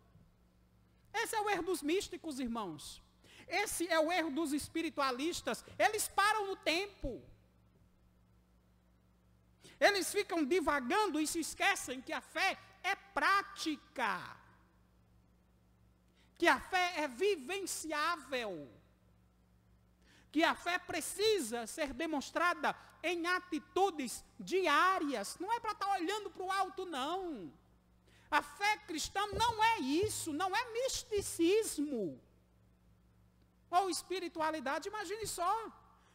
Speaker 1: Esse é o erro dos místicos, irmãos. Esse é o erro dos espiritualistas. Eles param no tempo. Eles ficam divagando e se esquecem que a fé é prática. Que a fé é vivenciável. Que a fé precisa ser demonstrada em atitudes diárias. Não é para estar olhando para o alto, não. A fé cristã não é isso, não é misticismo. Ou espiritualidade, imagine só.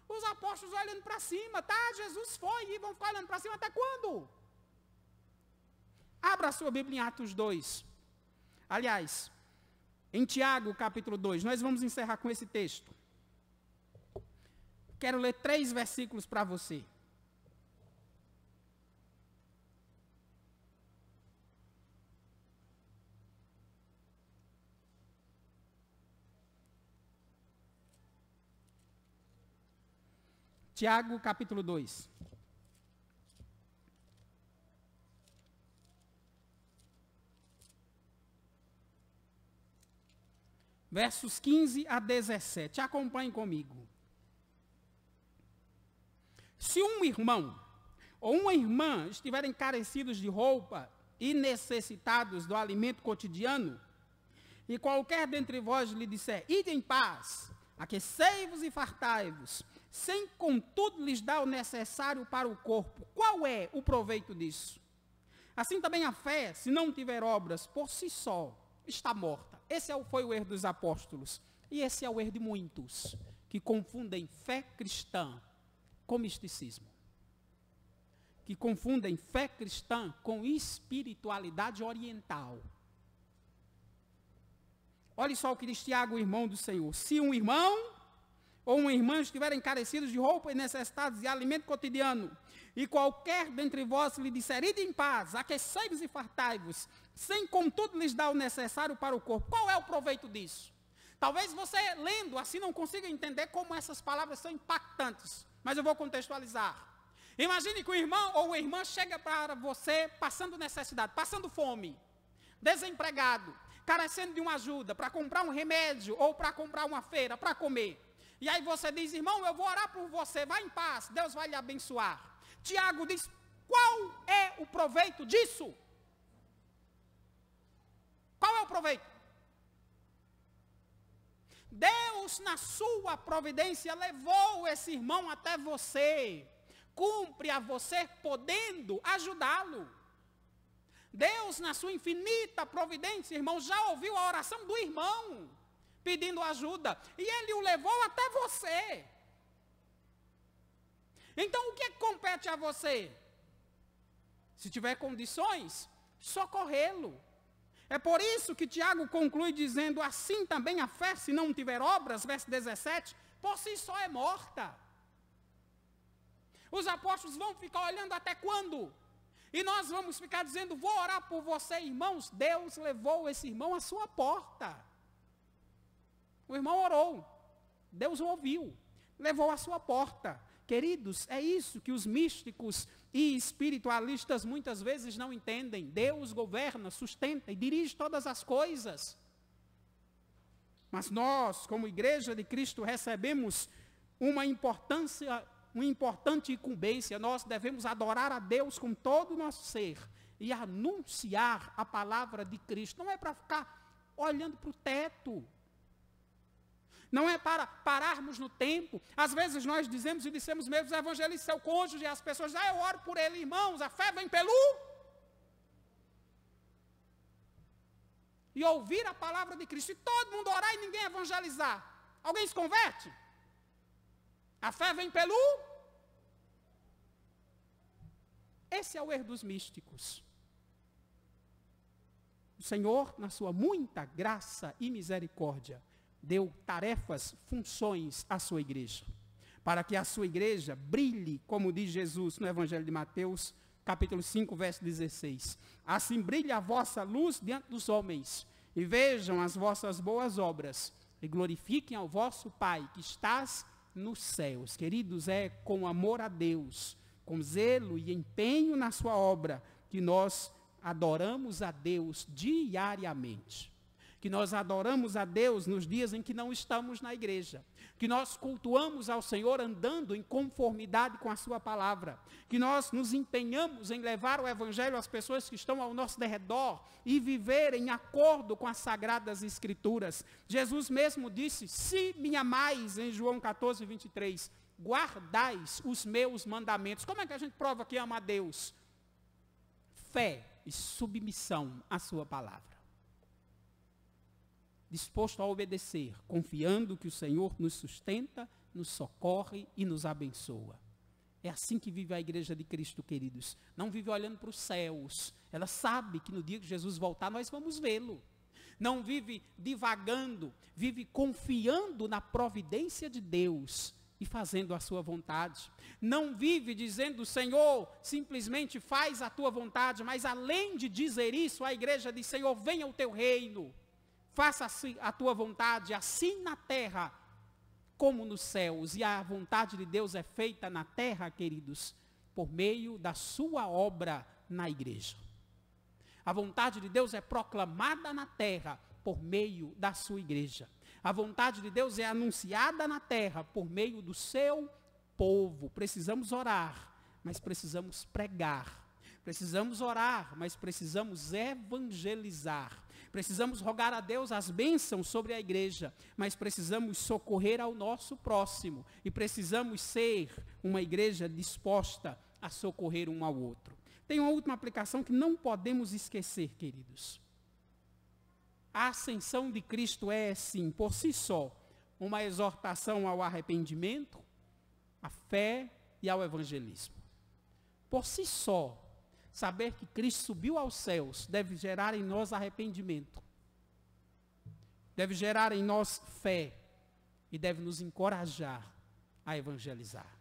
Speaker 1: Os apóstolos olhando para cima, tá? Jesus foi e vão ficar olhando para cima até quando? Abra a sua Bíblia em Atos 2. Aliás, em Tiago, capítulo 2, nós vamos encerrar com esse texto. Quero ler 3 versículos para você. Tiago, capítulo 2. versos 15 a 17. Acompanhe comigo. Se um irmão ou uma irmã estiverem carecidos de roupa e necessitados do alimento cotidiano, e qualquer dentre vós lhe disser, ide em paz, aquecei-vos e fartai-vos, sem contudo lhes dar o necessário para o corpo, qual é o proveito disso? Assim também a fé, se não tiver obras, por si só, está morta. Esse foi o erro dos apóstolos, e esse é o erro de muitos, que confundem fé cristã com misticismo. Que confundem fé cristã com espiritualidade oriental. Olha só o que diz Tiago, o irmão do Senhor. Se um irmão ou uma irmã estiverem carecidos de roupa e necessitados de alimento cotidiano, e qualquer dentre vós lhe disser, ide em paz, aquecei-vos e fartai-vos, sem contudo lhes dar o necessário para o corpo, qual é o proveito disso? Talvez você, lendo assim, não consiga entender como essas palavras são impactantes, mas eu vou contextualizar. Imagine que o irmão ou a irmã chega para você passando necessidade, passando fome, desempregado, carecendo de uma ajuda para comprar um remédio ou para comprar uma feira, para comer. E aí você diz, irmão, eu vou orar por você, vá em paz, Deus vai lhe abençoar. Tiago diz, qual é o proveito disso? Qual é o proveito? Deus, na sua providência, levou esse irmão até você. Cumpre a você podendo ajudá-lo. Deus, na sua infinita providência, irmão, já ouviu a oração do irmão, pedindo ajuda, e ele o levou até você. Então, o que é que compete a você? Se tiver condições, socorrê-lo. É por isso que Tiago conclui dizendo, assim também a fé, se não tiver obras, verso 17, por si só é morta. Os apóstolos vão ficar olhando até quando? E nós vamos ficar dizendo, vou orar por você, irmãos. Deus levou esse irmão à sua porta. O irmão orou, Deus o ouviu, levou à sua porta. Queridos, é isso que os místicos e espiritualistas muitas vezes não entendem. Deus governa, sustenta e dirige todas as coisas. Mas nós, como Igreja de Cristo, recebemos uma importante incumbência. Nós devemos adorar a Deus com todo o nosso ser e anunciar a palavra de Cristo. Não é para ficar olhando para o teto. Não é para pararmos no tempo. Às vezes nós dizemos e dissemos mesmo, evangelize seu cônjuge, e as pessoas dizem, eu oro por ele, irmãos, a fé vem pelo... E ouvir a palavra de Cristo, e todo mundo orar e ninguém evangelizar. Alguém se converte? A fé vem pelo... Esse é o erro dos místicos. O Senhor, na sua muita graça e misericórdia, deu tarefas, funções à sua igreja, para que a sua igreja brilhe, como diz Jesus no Evangelho de Mateus, capítulo 5, verso 16. Assim brilhe a vossa luz diante dos homens, e vejam as vossas boas obras, e glorifiquem ao vosso Pai, que estás nos céus. Queridos, é com amor a Deus, com zelo e empenho na sua obra, que nós adoramos a Deus diariamente. Que nós adoramos a Deus nos dias em que não estamos na igreja, que nós cultuamos ao Senhor andando em conformidade com a sua palavra, que nós nos empenhamos em levar o Evangelho às pessoas que estão ao nosso redor e viver em acordo com as Sagradas Escrituras. Jesus mesmo disse, se me amais, em João 14, 23, guardais os meus mandamentos. Como é que a gente prova que ama a Deus? Fé e submissão à sua palavra. Disposto a obedecer, confiando que o Senhor nos sustenta, nos socorre e nos abençoa. É assim que vive a Igreja de Cristo, queridos. Não vive olhando para os céus. Ela sabe que no dia que Jesus voltar, nós vamos vê-lo. Não vive divagando, vive confiando na providência de Deus e fazendo a sua vontade. Não vive dizendo, Senhor, simplesmente faz a tua vontade, mas além de dizer isso, a igreja diz, Senhor, venha o teu reino. Faça a tua vontade, assim na terra como nos céus. E a vontade de Deus é feita na terra, queridos, por meio da sua obra na igreja. A vontade de Deus é proclamada na terra por meio da sua igreja. A vontade de Deus é anunciada na terra por meio do seu povo. Precisamos orar, mas precisamos pregar. Precisamos orar, mas precisamos evangelizar. Precisamos rogar a Deus as bênçãos sobre a igreja, mas precisamos socorrer ao nosso próximo. E precisamos ser uma igreja disposta a socorrer um ao outro. Tem uma última aplicação que não podemos esquecer, queridos. A ascensão de Cristo é, sim, por si só, uma exortação ao arrependimento, à fé e ao evangelismo. Por si só, saber que Cristo subiu aos céus deve gerar em nós arrependimento, deve gerar em nós fé e deve nos encorajar a evangelizar,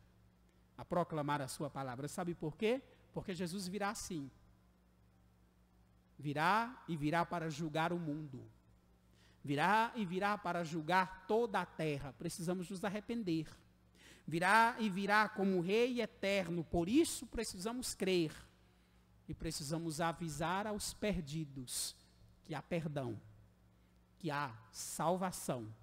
Speaker 1: a proclamar a sua palavra. Sabe por quê? Porque Jesus virá sim. Virá e virá para julgar o mundo. Virá e virá para julgar toda a terra. Precisamos nos arrepender. Virá e virá como Rei eterno. Por isso precisamos crer. E precisamos avisar aos perdidos que há perdão, que há salvação,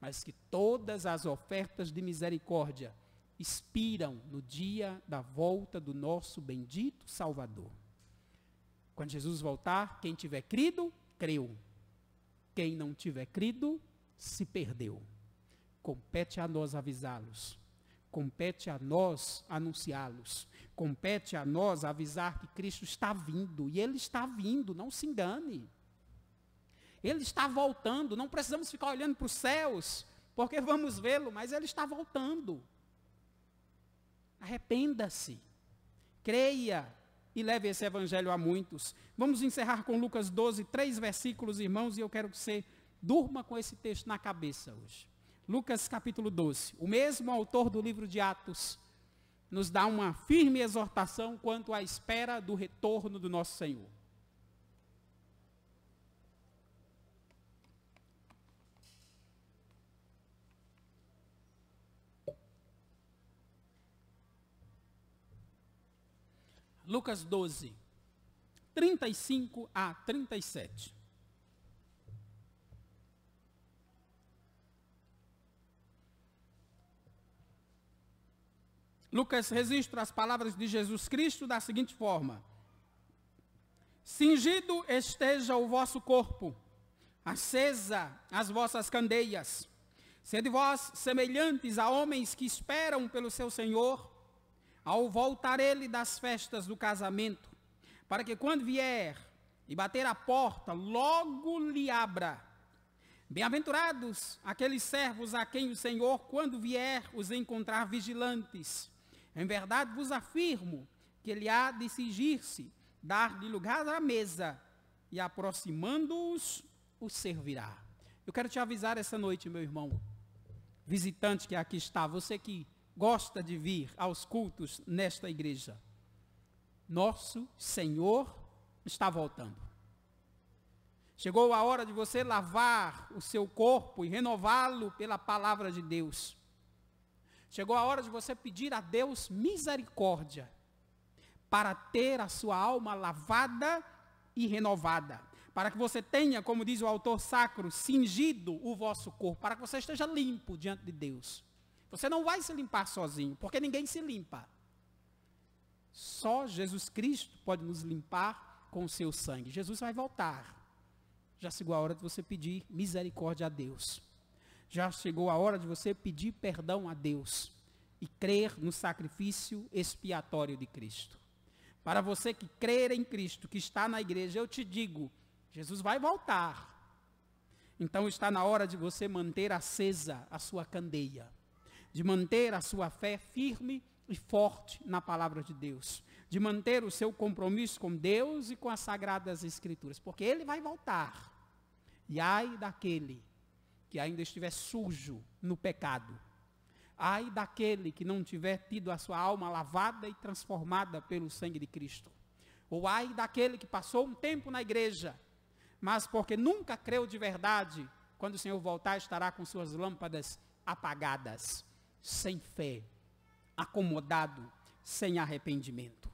Speaker 1: mas que todas as ofertas de misericórdia expiram no dia da volta do nosso bendito Salvador. Quando Jesus voltar, quem tiver crido, creu. Quem não tiver crido, se perdeu. Compete a nós avisá-los. Compete a nós anunciá-los. Compete a nós avisar que Cristo está vindo. E Ele está vindo, não se engane. Ele está voltando. Não precisamos ficar olhando para os céus, porque vamos vê-lo, mas Ele está voltando. Arrependa-se. Creia e leve esse evangelho a muitos. Vamos encerrar com Lucas 12, 3 versículos, irmãos, e eu quero que você durma com esse texto na cabeça hoje. Lucas capítulo 12. O mesmo autor do livro de Atos nos dá uma firme exortação quanto à espera do retorno do nosso Senhor. Lucas 12, 35 a 37. Lucas registra as palavras de Jesus Cristo da seguinte forma: cingido esteja o vosso corpo, acesa as vossas candeias, sede vós semelhantes a homens que esperam pelo seu Senhor, ao voltar ele das festas do casamento, para que quando vier e bater a porta, logo lhe abra. Bem-aventurados aqueles servos a quem o Senhor, quando vier, os encontrar vigilantes. Em verdade vos afirmo que ele há de cingir-se, dar-lhe lugar à mesa, e aproximando-os, os servirá. Eu quero te avisar essa noite, meu irmão, visitante que aqui está, você que gosta de vir aos cultos nesta igreja. Nosso Senhor está voltando. Chegou a hora de você lavar o seu corpo e renová-lo pela palavra de Deus. Chegou a hora de você pedir a Deus misericórdia para ter a sua alma lavada e renovada. Para que você tenha, como diz o autor sacro, cingido o vosso corpo, para que você esteja limpo diante de Deus. Você não vai se limpar sozinho, porque ninguém se limpa. Só Jesus Cristo pode nos limpar com o seu sangue. Jesus vai voltar. Já chegou a hora de você pedir misericórdia a Deus. Já chegou a hora de você pedir perdão a Deus e crer no sacrifício expiatório de Cristo. Para você que crer em Cristo, que está na igreja, eu te digo, Jesus vai voltar. Então está na hora de você manter acesa a sua candeia, de manter a sua fé firme e forte na palavra de Deus, de manter o seu compromisso com Deus e com as sagradas escrituras, porque Ele vai voltar. E ai daquele que ainda estiver sujo no pecado, ai daquele que não tiver tido a sua alma lavada e transformada pelo sangue de Cristo, ou ai daquele que passou um tempo na igreja, mas porque nunca creu de verdade, quando o Senhor voltar estará com suas lâmpadas apagadas, sem fé, acomodado, sem arrependimento.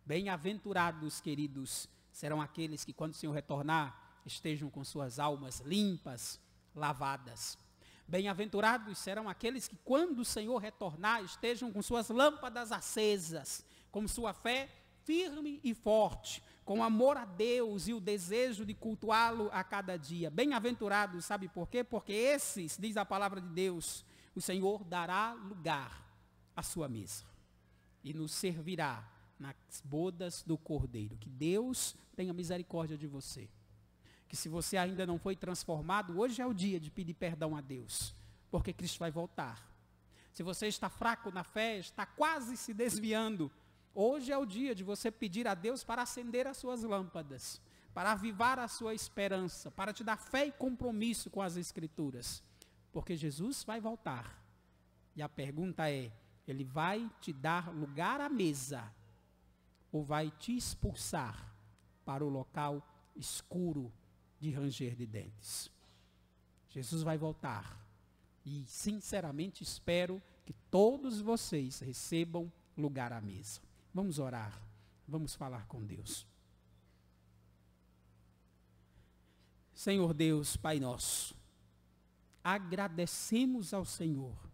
Speaker 1: Bem-aventurados, queridos, serão aqueles que quando o Senhor retornar, estejam com suas almas limpas, lavadas Bem-aventurados serão aqueles que, quando o Senhor retornar, estejam com suas lâmpadas acesas, com sua fé firme e forte, com amor a Deus e o desejo de cultuá-lo a cada dia. Bem-aventurados, sabe por quê? Porque esses, diz a palavra de Deus, o Senhor dará lugar à sua mesa e nos servirá nas bodas do Cordeiro. Que Deus tenha misericórdia de você. Que se você ainda não foi transformado, hoje é o dia de pedir perdão a Deus, porque Cristo vai voltar. Se você está fraco na fé, está quase se desviando, hoje é o dia de você pedir a Deus para acender as suas lâmpadas, para avivar a sua esperança, para te dar fé e compromisso com as Escrituras, porque Jesus vai voltar. E a pergunta é, ele vai te dar lugar à mesa ou vai te expulsar para o local escuro de ranger de dentes? Jesus vai voltar e sinceramente espero que todos vocês recebam lugar à mesa. Vamos orar, vamos falar com Deus. Senhor Deus, Pai nosso, agradecemos ao Senhor